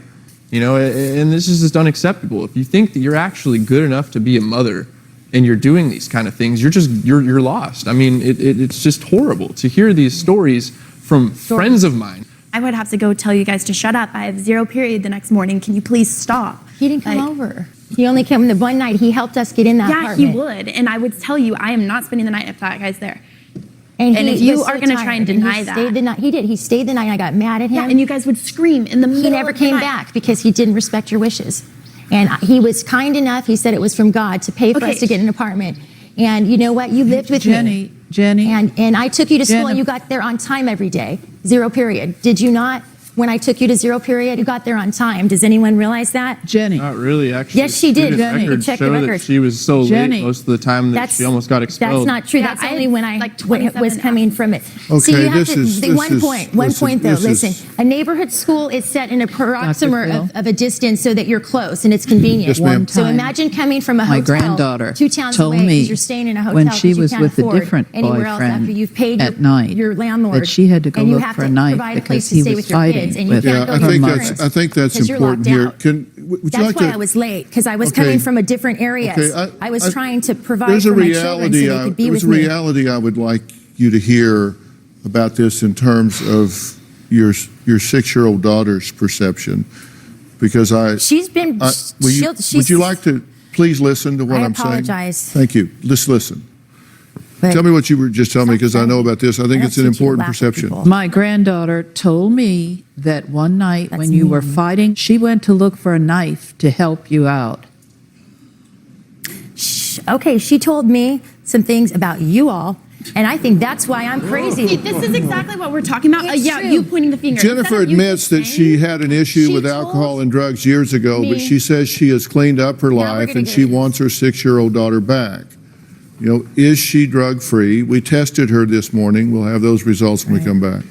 and this is just unacceptable. If you think that you're actually good enough to be a mother and you're doing these kind of things, you're lost. I mean, it's just horrible to hear these stories from friends of mine. I would have to go tell you guys to shut up. I have 0 period the next morning. Can you please stop? He didn't come over. He only came the one night. He helped us get in that apartment. Yeah, he would. And I would tell you, I am not spending the night if that guy's there. And if he you was are so going to try and tired, deny he that. stayed the night. He did. He stayed the night. I got mad at him. Yeah, and you guys would scream in the middle He never of the came night. back because he didn't respect your wishes. And he was kind enough. He said it was from God to pay for us to get an apartment. And you know what? You lived with me. Jenny. And I took you to school and Jenny. you got there on time every day. 0 period. Did you not? When I took you to 0 period, you got there on time. Does anyone realize that? Jenny. Not really, actually. Yes, she did. Student Jenny. records Check the show that records. she was so Jenny. late most of the time that she almost got expelled. That's not true. Yeah, That's I only had when I like when it was 27 coming from it. Okay, See, you have this to, is- the this one is- point listen, though, this is- listen. A neighborhood school is set in a proximate Phil? of a distance so that you're close and it's convenient. Yes, ma'am. So time, imagine coming from a my hotel granddaughter 2 towns told away me because you're staying in a hotel when she 'cause you was can't with a afford different anywhere else boyfriend after you've paid at night your landlord that she had to go and you look have for to a night provide a place because to he stay was with your fighting kids and you with can't Yeah, go I to think your that's parents because you're important locked here. out. Would you That's like why to? I was late because I was Okay. coming from a different area. Okay, I was trying to provide There's for a my children so reality. they could be There's with a me. reality I would like you to hear about this in terms of your 6-year-old daughter's perception, because She's been. would you like to please listen to what I I'm saying? apologize. Thank you. Let's listen. Tell me what you were just telling me, because I know about this. I think it's an important perception. My granddaughter told me that one night when you were fighting, she went to look for a knife to help you out. Okay, she told me some things about you all, and I think that's why I'm crazy. See, this is exactly what we're talking about. It's Yeah, true. you pointing the finger. Jennifer Instead of you admits that she had an issue with alcohol and drugs years ago, but she says she has cleaned up her life and she wants her 6-year-old daughter back. You know, is she drug-free? We tested her this morning. We'll have those results when we come back.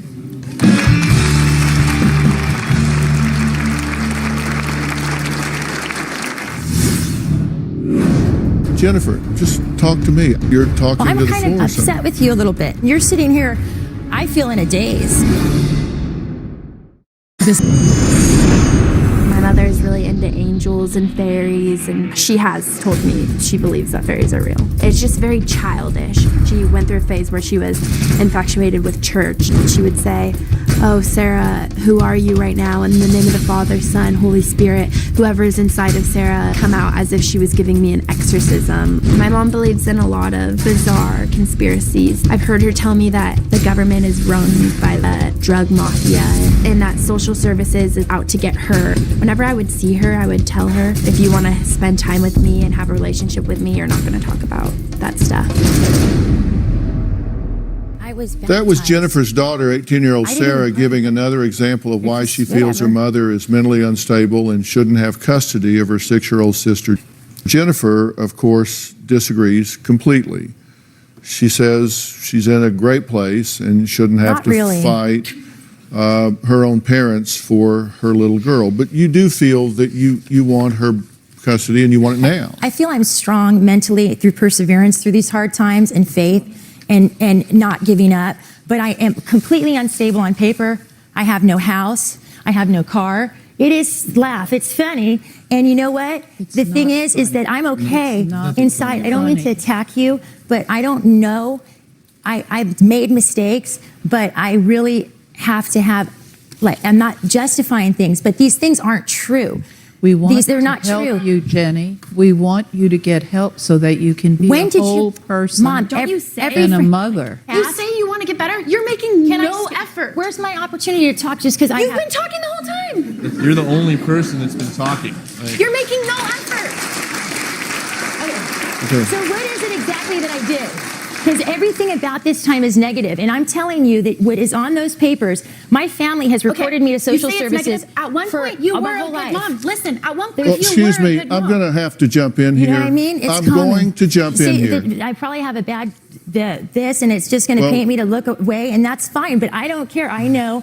Jennifer, just talk to me. You're talking I'm to the kind floor. of upset with you a little bit. You're sitting here, I feel in a daze. My mother is really into angels and fairies, and she has told me she believes that fairies are real. It's just very childish. She went through a phase where she was infatuated with church, and she would say, "Oh, Sarah, who are you right now? In the name of the Father, Son, Holy Spirit, whoever is inside of Sarah, come out," as if she was giving me an exorcism. My mom believes in a lot of bizarre conspiracies. I've heard her tell me that the government is run by the drug mafia and that social services is out to get her. Whenever I would see her, I would tell her, if you want to spend time with me and have a relationship with me, you're not going to talk about that stuff. That was Jennifer's daughter, 18-year-old Sarah, giving another example of why she feels her mother is mentally unstable and shouldn't have custody of her 6-year-old sister. Jennifer, of course, disagrees completely. She says she's in a great place and shouldn't have fight her own parents for her little girl. But you do feel that you want her custody and you want it now. I feel I'm strong mentally through perseverance through these hard times and faith and not giving up. But I am completely unstable on paper. I have no house. I have no car. It is it's funny. And you know what? The thing is that I'm okay inside. I don't mean to attack you, but I don't know. I've made mistakes, but I really have to have, I'm not justifying things, but these things aren't true. We want they're to not help true. you, Jenny. We want you to get help so that you can be a whole person Mom, don't you say and a mother. You say you want to get better. You're making no effort. Where's my opportunity to talk just because I have... You've been talking the whole time. You're the only person that's been talking. You're making no effort. Okay. So what is it exactly that I did? Because everything about this time is negative. And I'm telling you that what is on those papers, my family has reported me to social services. At one point, you were a good mom. Listen, at one point, excuse me, I'm going to have to jump in here. You know what I mean? It's I'm going to jump in here. I probably have a bad this, and it's just going to paint me to look away, and that's fine. But I don't care. I know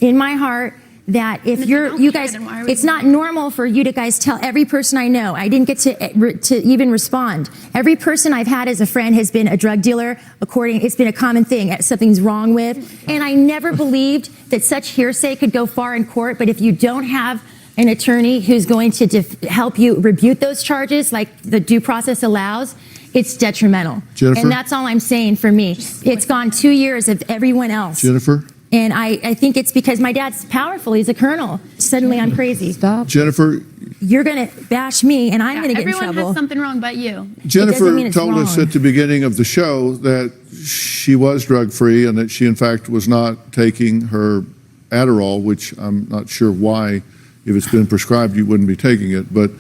in my heart that if you guys, it's not normal for you to guys tell every person I know. I didn't get to even respond. Every person I've had as a friend has been a drug dealer. It's been a common thing. Something's wrong with, and I never believed that such hearsay could go far in court. But if you don't have an attorney who's going to help you rebut those charges, like the due process allows, it's detrimental. Jennifer? And that's all I'm saying for me. It's gone 2 years of everyone else. Jennifer? And I think it's because my dad's powerful. He's a colonel. Suddenly I'm crazy. Stop. Jennifer? You're going to bash me, and I'm going to get in trouble. Everyone has something wrong but you. Jennifer told us at the beginning of the show that she was drug-free and that she, in fact, was not taking her Adderall, which I'm not sure why, if it's been prescribed, you wouldn't be taking it. But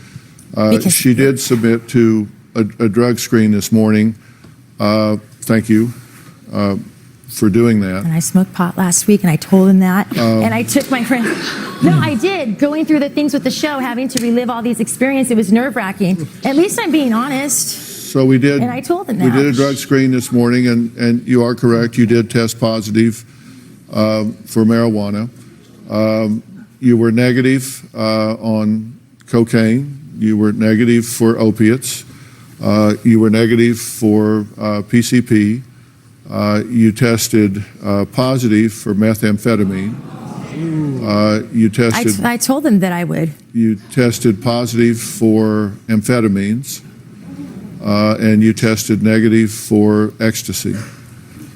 she did submit to a drug screen this morning. Thank you for doing that. And I smoked pot last week, and I told him that. And I took my friend. No, I did. Going through the things with the show, having to relive all these experiences, it was nerve-wracking. At least I'm being honest. So we did. And I told him that. We did a drug screen this morning, and you are correct. You did test positive for marijuana. You were negative on cocaine. You were negative for opiates. You were negative for PCP. You tested positive for methamphetamine. You tested. I told them that I would. You tested positive for amphetamines, and you tested negative for ecstasy.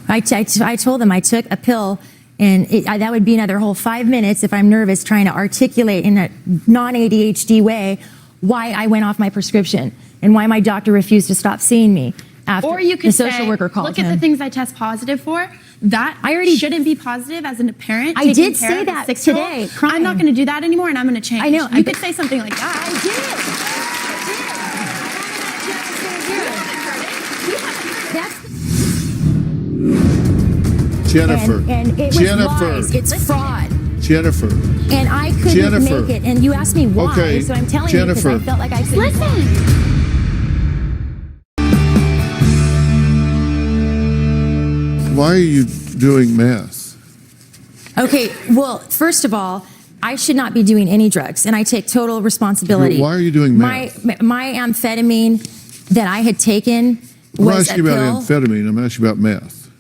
I told them I took a pill, and that would be another whole 5 minutes if I'm nervous trying to articulate in a non-ADHD way why I went off my prescription and why my doctor refused to stop seeing me after Or you the could social say, worker called look at him. the things I test positive for. That I already shouldn't be positive as a parent. I taking did care say of a that 6-year-old. today, I'm not going to do that anymore, and I'm going to change. I know. You could say something like that. I did. Jennifer. And it was Jennifer. lies. It's fraud. Jennifer. And I couldn't Jennifer. make it. And you asked me why. Okay, So I'm telling Jennifer. you because I felt like I could. Listen. Why are you doing meth? Okay, well, first of all, I should not be doing any drugs, and I take total responsibility. Why are you doing meth? My amphetamine that I had taken I'm not was a asking you pill about amphetamine. I'm asking you about meth.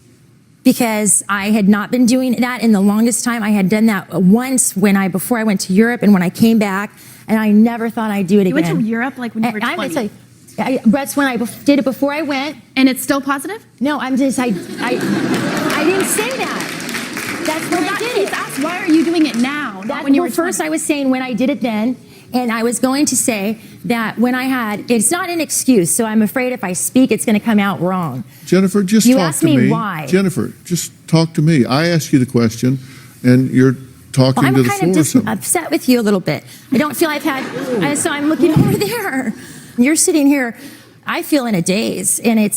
because I had not been doing that in the longest time. I had done that once before I went to Europe and when I came back, and I never thought I'd do it You again. went to Europe like when you were 20. I'm gonna tell you, that's when I did it before I went. And it's still positive? No, I didn't say that. That's when I did it. Asked, why are you doing it now? Not when you were first 20? I was saying when I did it then, and I was going to say that when I had, it's not an excuse, so I'm afraid if I speak, it's going to come out wrong. Jennifer, just You talk asked to me me. why. Jennifer, just talk to me. I asked you the question, and you're talking Well, to I'm the kind floor. of just someone. upset with you a little bit. I don't feel I've had, so I'm looking over there. You're sitting here. I feel in a daze, and I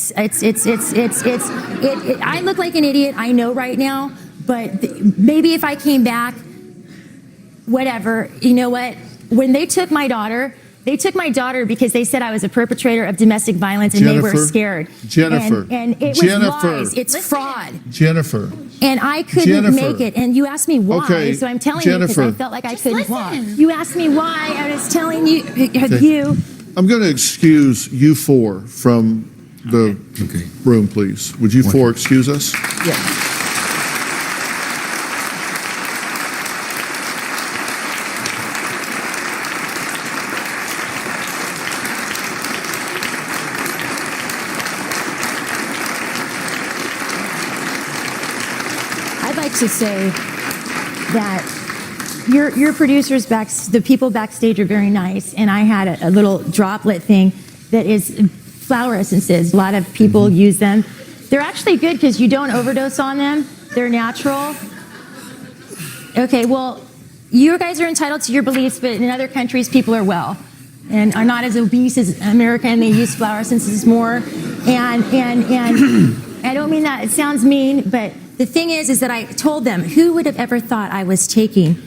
look like an idiot. I know right now, but maybe if I came back, whatever. You know what? When they took my daughter because they said I was a perpetrator of domestic violence, and they were scared. Jennifer. And it was Jennifer. lies. It's fraud. Jennifer. And I couldn't Jennifer. make it. And you asked me why, Okay, so I'm telling you because Jennifer. I felt like I couldn't walk. You asked me why, I was telling you. I'm going to excuse you four from the room, please. Would you four excuse us? Yeah. I'd like to say that your producers the people backstage are very nice, and I had a little droplet thing that is flower essences. A lot of people use them. They're actually good because you don't overdose on them. They're natural. Okay, well, you guys are entitled to your beliefs, but in other countries, people are well and are not as obese as America, and they use flower essences more. And I don't mean that it sounds mean, but the thing is that I told them, who would have ever thought I was taking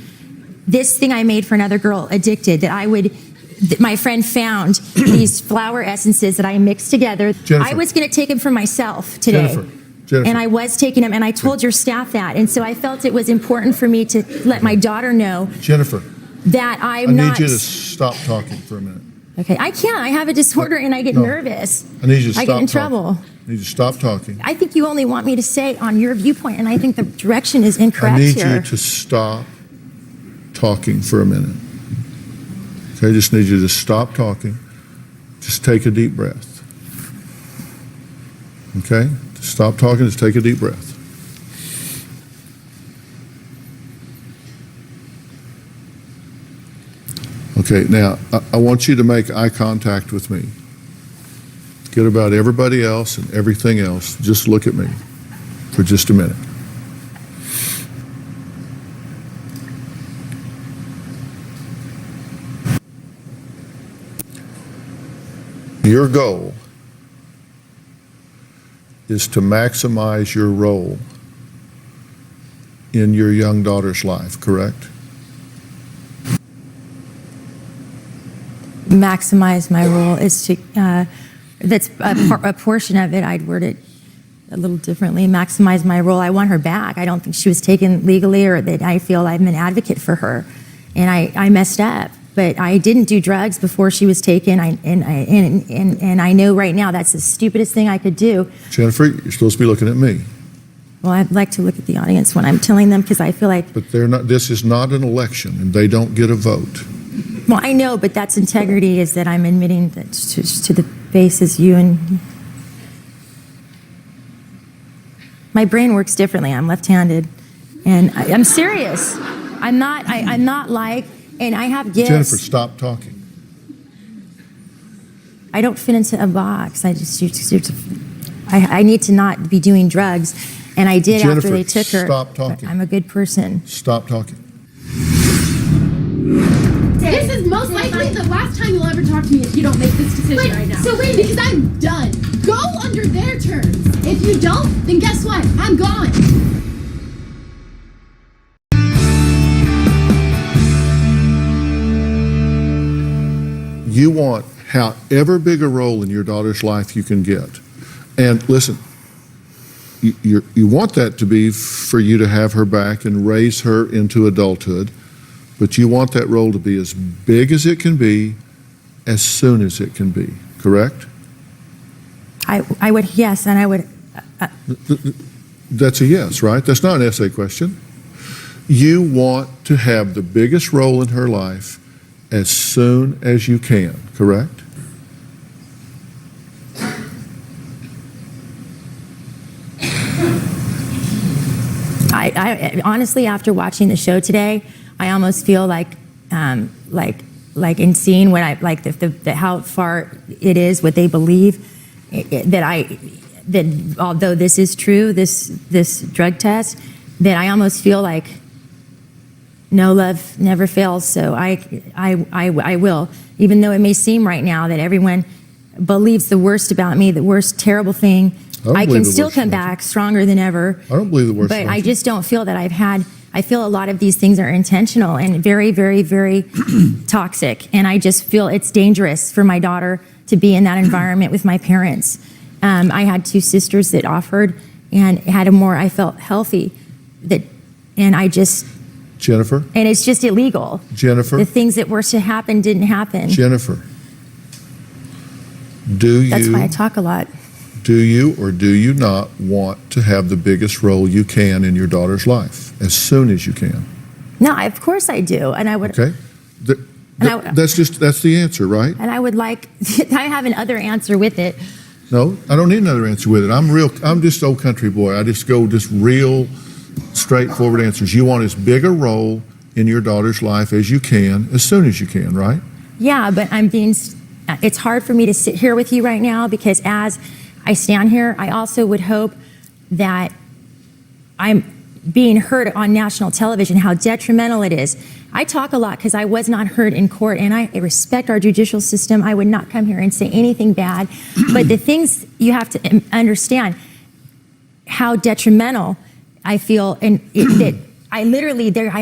this thing I made for another girl, Addicted, that my friend found these flower essences that I mixed together. Jennifer. I was going to take them for myself today. Jennifer. And I was taking them, and I told your staff that. And so I felt it was important for me to let my daughter know Jennifer, that I I'm not. need you to stop talking for a minute. Okay, I can't. I have a disorder, and I get nervous. I need you to stop I get in talking. trouble. I need you to stop talking. I think you only want me to say on your viewpoint, and I think the direction is incorrect I need here. you to stop talking for a minute. Okay, I just need you to stop talking. Just take a deep breath. Okay? Just stop talking, just take a deep breath. Okay, now I want you to make eye contact with me. Forget about everybody else and everything else. Just look at me for just a minute. Your goal is to maximize your role in your young daughter's life, correct? Maximize my role is to, that's a portion of it. I'd word it a little differently. Maximize my role. I want her back. I don't think she was taken legally, or that I feel I'm an advocate for her. And I messed up. But I didn't do drugs before she was taken, and I know right now that's the stupidest thing I could do. Jennifer, you're supposed to be looking at me. Well, I'd like to look at the audience when I'm telling them, because I feel like, But they're not. This is not an election, and they don't get a vote. well, I know, but that's integrity, is that I'm admitting that to the basis you and my brain works differently. I'm left-handed, and I'm serious. I'm not like. And I have gifts. Jennifer, stop talking. I don't fit into a box. I need to not be doing drugs. And I did Jennifer, after they took her. stop talking. I'm a good person. Stop talking. This is most likely the last time you'll ever talk to me if you don't make this decision right now. So wait, because I'm done. Go under their terms. If you don't, then guess what? I'm gone. You want however big a role in your daughter's life you can get. And listen, you want that to be for you to have her back and raise her into adulthood, but you want that role to be as big as it can be, as soon as it can be, correct? I would, yes, and I would. That's a yes, right? That's not an essay question. You want to have the biggest role in her life as soon as you can, correct? I honestly, after watching the show today, I almost feel like in seeing what I like the how far it is, what they believe, that although this is true, this drug test, that I almost feel like no love never fails. So I will, even though it may seem right now that everyone believes the worst about me, the worst terrible thing. I can still come back stronger than ever. I don't believe the worst. But I just don't feel that I feel a lot of these things are intentional and very, very, very toxic. And I just feel it's dangerous for my daughter to be in that environment with my parents. I had two sisters that offered and I felt healthy. And I just. Jennifer? And it's just illegal. Jennifer? The things that were to happen didn't happen. Jennifer, That's why I talk a lot. Do you or do you not want to have the biggest role you can in your daughter's life as soon as you can? No, of course I do, and I would. Okay, that's the answer, right? And I would like. I have another answer with it. No, I don't need another answer with it. I'm just old country boy. I just go real straightforward answers. You want as big a role in your daughter's life as you can, as soon as you can, right? Yeah, but it's hard for me to sit here with you right now because as I stand here, I also would hope that I'm being heard on national television, how detrimental it is. I talk a lot because I was not heard in court, and I respect our judicial system. I would not come here and say anything bad. But the things you have to understand, how detrimental I feel, and that I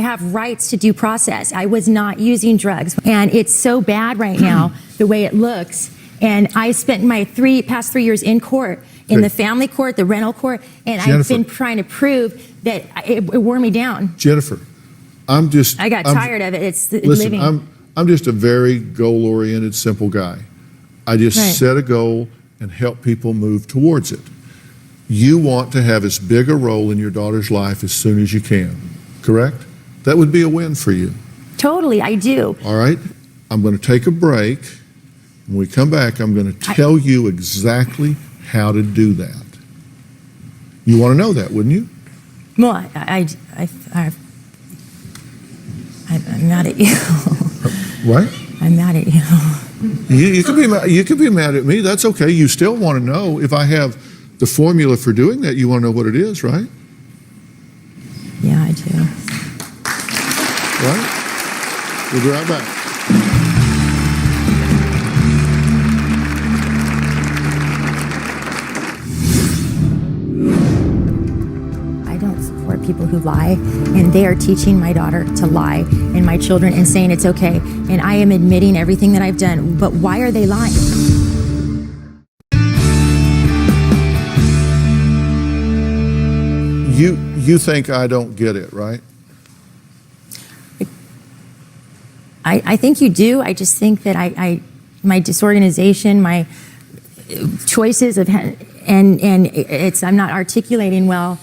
have rights to due process. I was not using drugs, and it's so bad right now, the way it looks. And I spent my past 3 years in court, in the family court, the rental court, and Jennifer, I've been trying to prove that it wore me down. Jennifer, I got tired of it. It's listen, living. I'm just a very goal-oriented, simple guy. I just set a goal and help people move towards it. You want to have as big a role in your daughter's life as soon as you can, correct? That would be a win for you. Totally, I do. All right, I'm going to take a break. When we come back, I'm going to tell you exactly how to do that. You want to know that, wouldn't you? Well, I'm mad at you. What? I'm mad at you. You could be mad at me. That's okay. You still want to know if I have the formula for doing that. You want to know what it is, right? Yeah, I do. Right? We'll be right back. People who lie, and they are teaching my daughter to lie and my children and saying it's okay. And I am admitting everything that I've done, but why are they lying? You think I don't get it, right? I think you do. I just think that my disorganization, my choices of, and I'm not articulating well.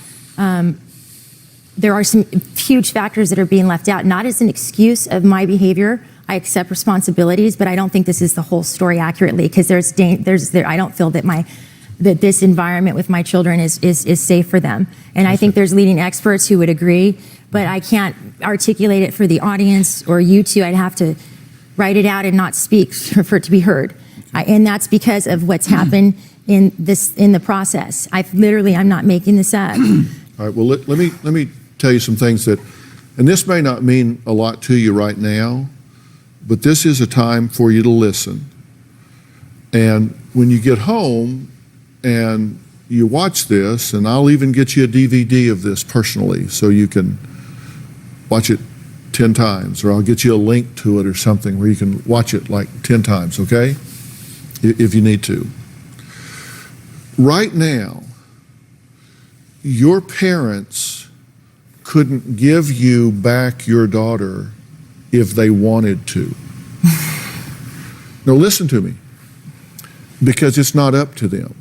There are some huge factors that are being left out, not as an excuse of my behavior. I accept responsibilities, but I don't think this is the whole story accurately because I don't feel that this environment with my children is safe for them. And I think there's leading experts who would agree, but I can't articulate it for the audience or you two. I'd have to write it out and not speak for it to be heard. And that's because of what's happened in the process. I'm not making this up. All right, well, let me tell you some things that, and this may not mean a lot to you right now, but this is a time for you to listen. And when you get home and you watch this, and I'll even get you a DVD of this personally so you can watch it 10 times, or I'll get you a link to it or something where you can watch it like 10 times, okay? If you need to. Right now, your parents couldn't give you back your daughter if they wanted to. No, listen to me, because it's not up to them.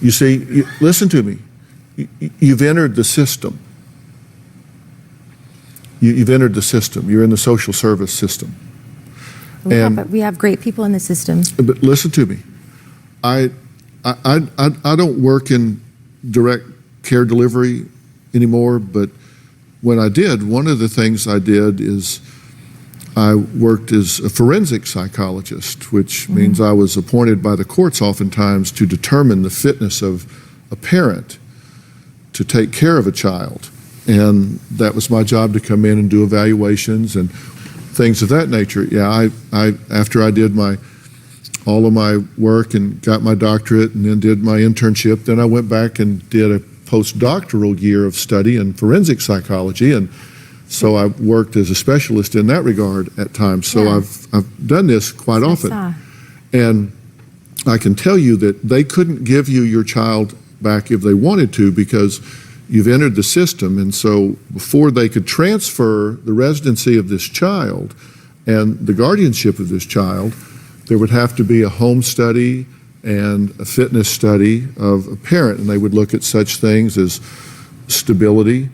You see, listen to me. You've entered the system. You've entered the system. You're in the social service system. We have great people in the system. But listen to me. I don't work in direct care delivery anymore, but when I did, one of the things I did is I worked as a forensic psychologist, which means I was appointed by the courts oftentimes to determine the fitness of a parent to take care of a child. And that was my job, to come in and do evaluations and things of that nature. Yeah, I after I did all of my work and got my doctorate and then did my internship, then I went back and did a postdoctoral year of study in forensic psychology, and so I worked as a specialist in that regard at times. So yeah. I've done this quite often. And I can tell you that they couldn't give you your child back if they wanted to, because you've entered the system. And so before they could transfer the residency of this child and the guardianship of this child, there would have to be a home study and a fitness study of a parent. And they would look at such things as stability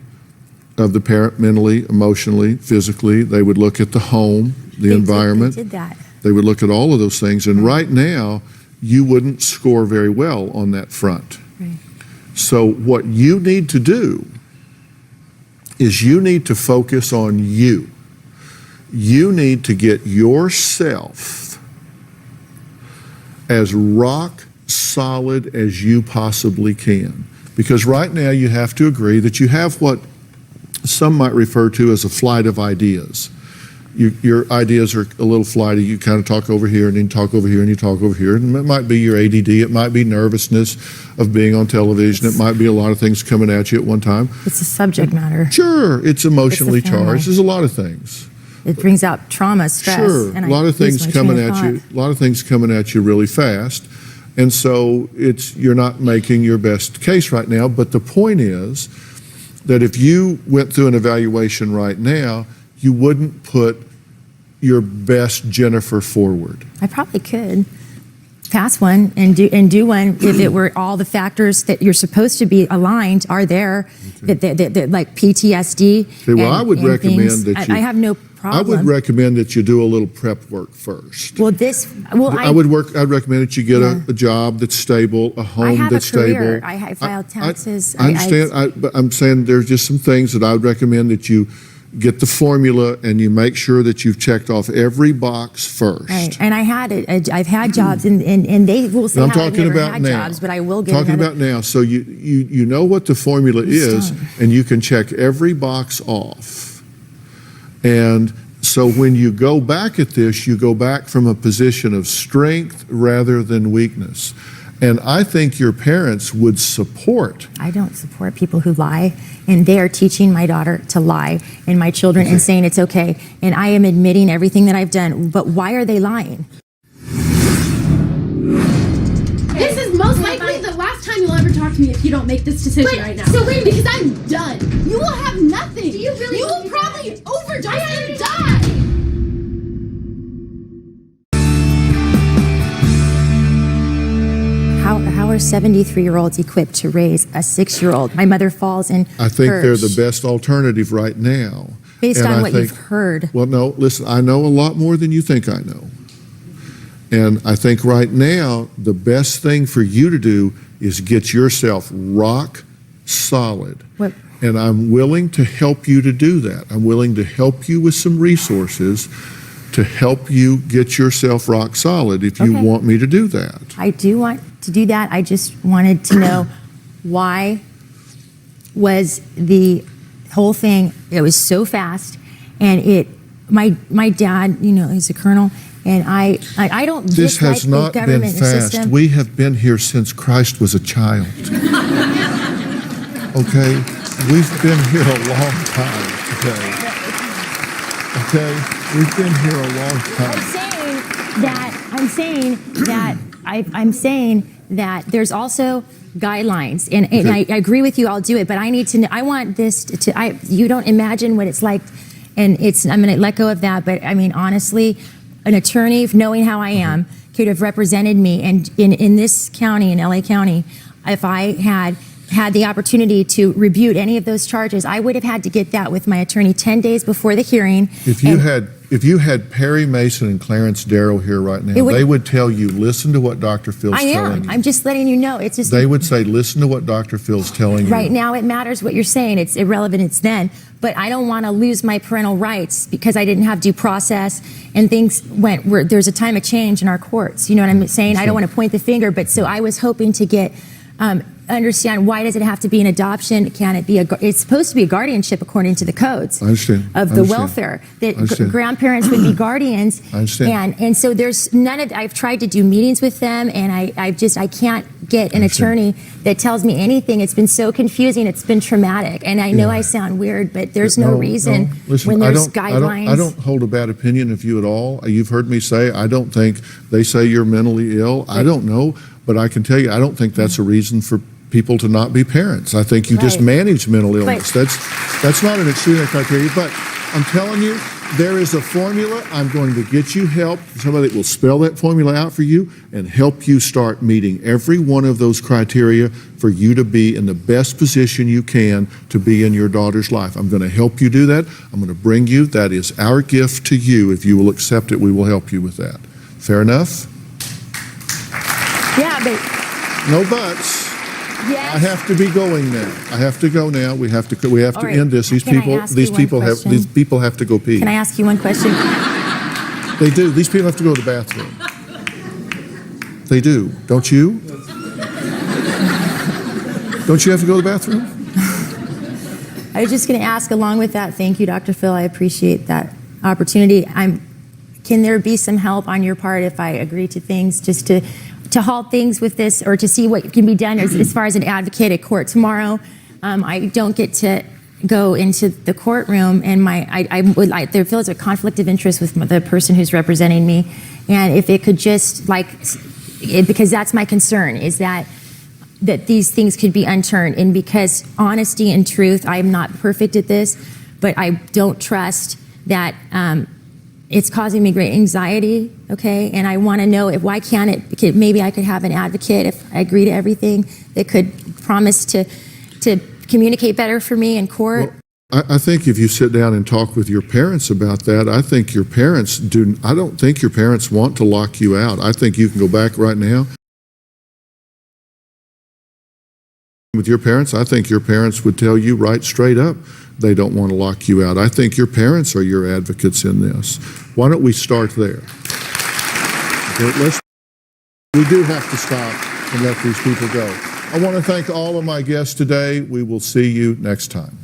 of the parent, mentally, emotionally, physically. They would look at the home, the environment. They did that. They would look at all of those things. And right now, you wouldn't score very well on that front. Right. So what you need to do is you need to focus on you. You need to get yourself as rock solid as you possibly can. Because right now you have to agree that you have what some might refer to as a flight of ideas. Your ideas are a little flighty. You kind of talk over here and then talk over here and you talk over here. And it might be your ADD. It might be nervousness of being on television. It might be a lot of things coming at you at one time. It's a subject matter. Sure, it's emotionally charged. There's a lot of things. It brings out trauma, stress. Sure, and a lot of things coming at you. A lot of things coming at you really fast, and so you're not making your best case right now. But the point is that if you went through an evaluation right now, you wouldn't put your best Jennifer forward. I probably could pass one and do one if it were all the factors that you're supposed to be aligned are there, that like PTSD. Okay, well, I would recommend things. that you. I have no problem. I would recommend that you do a little prep work first. Well, I'd recommend that you get a job that's stable, a home that's stable. I file taxes. I understand, but I'm saying there's just some things that I would recommend that you get the formula and you make sure that you've checked off every box first. Right. And I've had jobs, and they will say I'm I've talking never about had now. jobs, but I will get talking about now. So you know what the formula is, and you can check every box off. And so when you go back at this, you go back from a position of strength rather than weakness. And I think your parents would support. I don't support people who lie, and they are teaching my daughter to lie and my children and saying it's okay. And I am admitting everything that I've done, but why are they lying? This is most likely the last time you'll ever talk to me if you don't make this decision right now. So wait, because I'm done. You will have nothing. Do you really? You will probably overdose and die. How are 73-year-olds equipped to raise a 6-year-old? My mother falls in. I think they're the best alternative right now. Based on what you've heard. Well, no, listen, I know a lot more than you think I know. And I think right now, the best thing for you to do is get yourself rock solid. What? And I'm willing to help you to do that. I'm willing to help you with some resources to to help you get yourself rock solid if you want me to do that. I do want to do that. I just wanted to know why was the whole thing, it was so fast, and my dad, you know, is a colonel, and I don't This has not the been government fast. system. We have been here since Christ was a child. Okay? We've been here a long time, okay? We've been here a long time. I'm saying that there's also guidelines, and I agree with you. I'll do it, but I need to know. I want this to. You don't imagine what it's like, and I'm going to let go of that. But I mean, honestly, an attorney, knowing how I am, could have represented me, and in this county, in LA County, if I had the opportunity to rebuke any of those charges, I would have had to get that with my attorney 10 days before the hearing. If you had Perry Mason and Clarence Darrow here right now, they would tell you, listen to what Dr. Phil's telling you. I'm just letting you know. It's just they would say, listen to what Dr. Phil's telling you. Right now, it matters what you're saying. It's irrelevant. It's then. But I don't want to lose my parental rights because I didn't have due process and things went where there's a time of change in our courts. You know what I'm saying? I don't want to point the finger, but so I was hoping to get understand why does it have to be an adoption? Can it be it's supposed to be a guardianship according to the codes of the welfare, that grandparents would be guardians. I understand. And so there's none of, I've tried to do meetings with them, and I can't get an attorney that tells me anything. It's been so confusing. It's been traumatic. And I know I sound weird, but there's no reason listen, when there's guidelines. I don't hold a bad opinion of you at all. You've heard me say, I don't think they say you're mentally ill. I don't know, but I can tell you, I don't think that's a reason for people to not be parents. I think you just manage mental illness. That's not an exclusionary criteria, but I'm telling you, there is a formula. I'm going to get you help, somebody that will spell that formula out for you and help you start meeting every one of those criteria for you to be in the best position you can to be in your daughter's life. I'm going to help you do that. I'm going to bring you. That is our gift to you. If you will accept it, we will help you with that. Fair enough? Yeah, but no buts. Yes. I have to be going now. I have to go now. We have to end this. These people have to go pee. Can I ask you one question? They do. These people have to go to the bathroom. They do. Don't you? Don't you have to go to the bathroom? I was just going to ask along with that, thank you, Dr. Phil. I appreciate that opportunity. Can there be some help on your part if I agree to things just to halt things with this, or to see what can be done as far as an advocate at court tomorrow? I don't get to go into the courtroom, and there feels a conflict of interest with the person who's representing me, and if it could just because that's my concern, is that these things could be unturned, and because honesty and truth, I'm not perfect at this, but I don't trust that. It's causing me great anxiety, okay? And I want to know why can't it, maybe I could have an advocate if I agree to everything that could promise to communicate better for me in court. Well, I think if you sit down and talk with your parents about that, I think your parents I don't think your parents want to lock you out. I think you can go back right now with your parents. I think your parents would tell you right straight up they don't want to lock you out. I think your parents are your advocates in this. Why don't we start there? We do have to stop and let these people go. I want to thank all of my guests today. We will see you next time.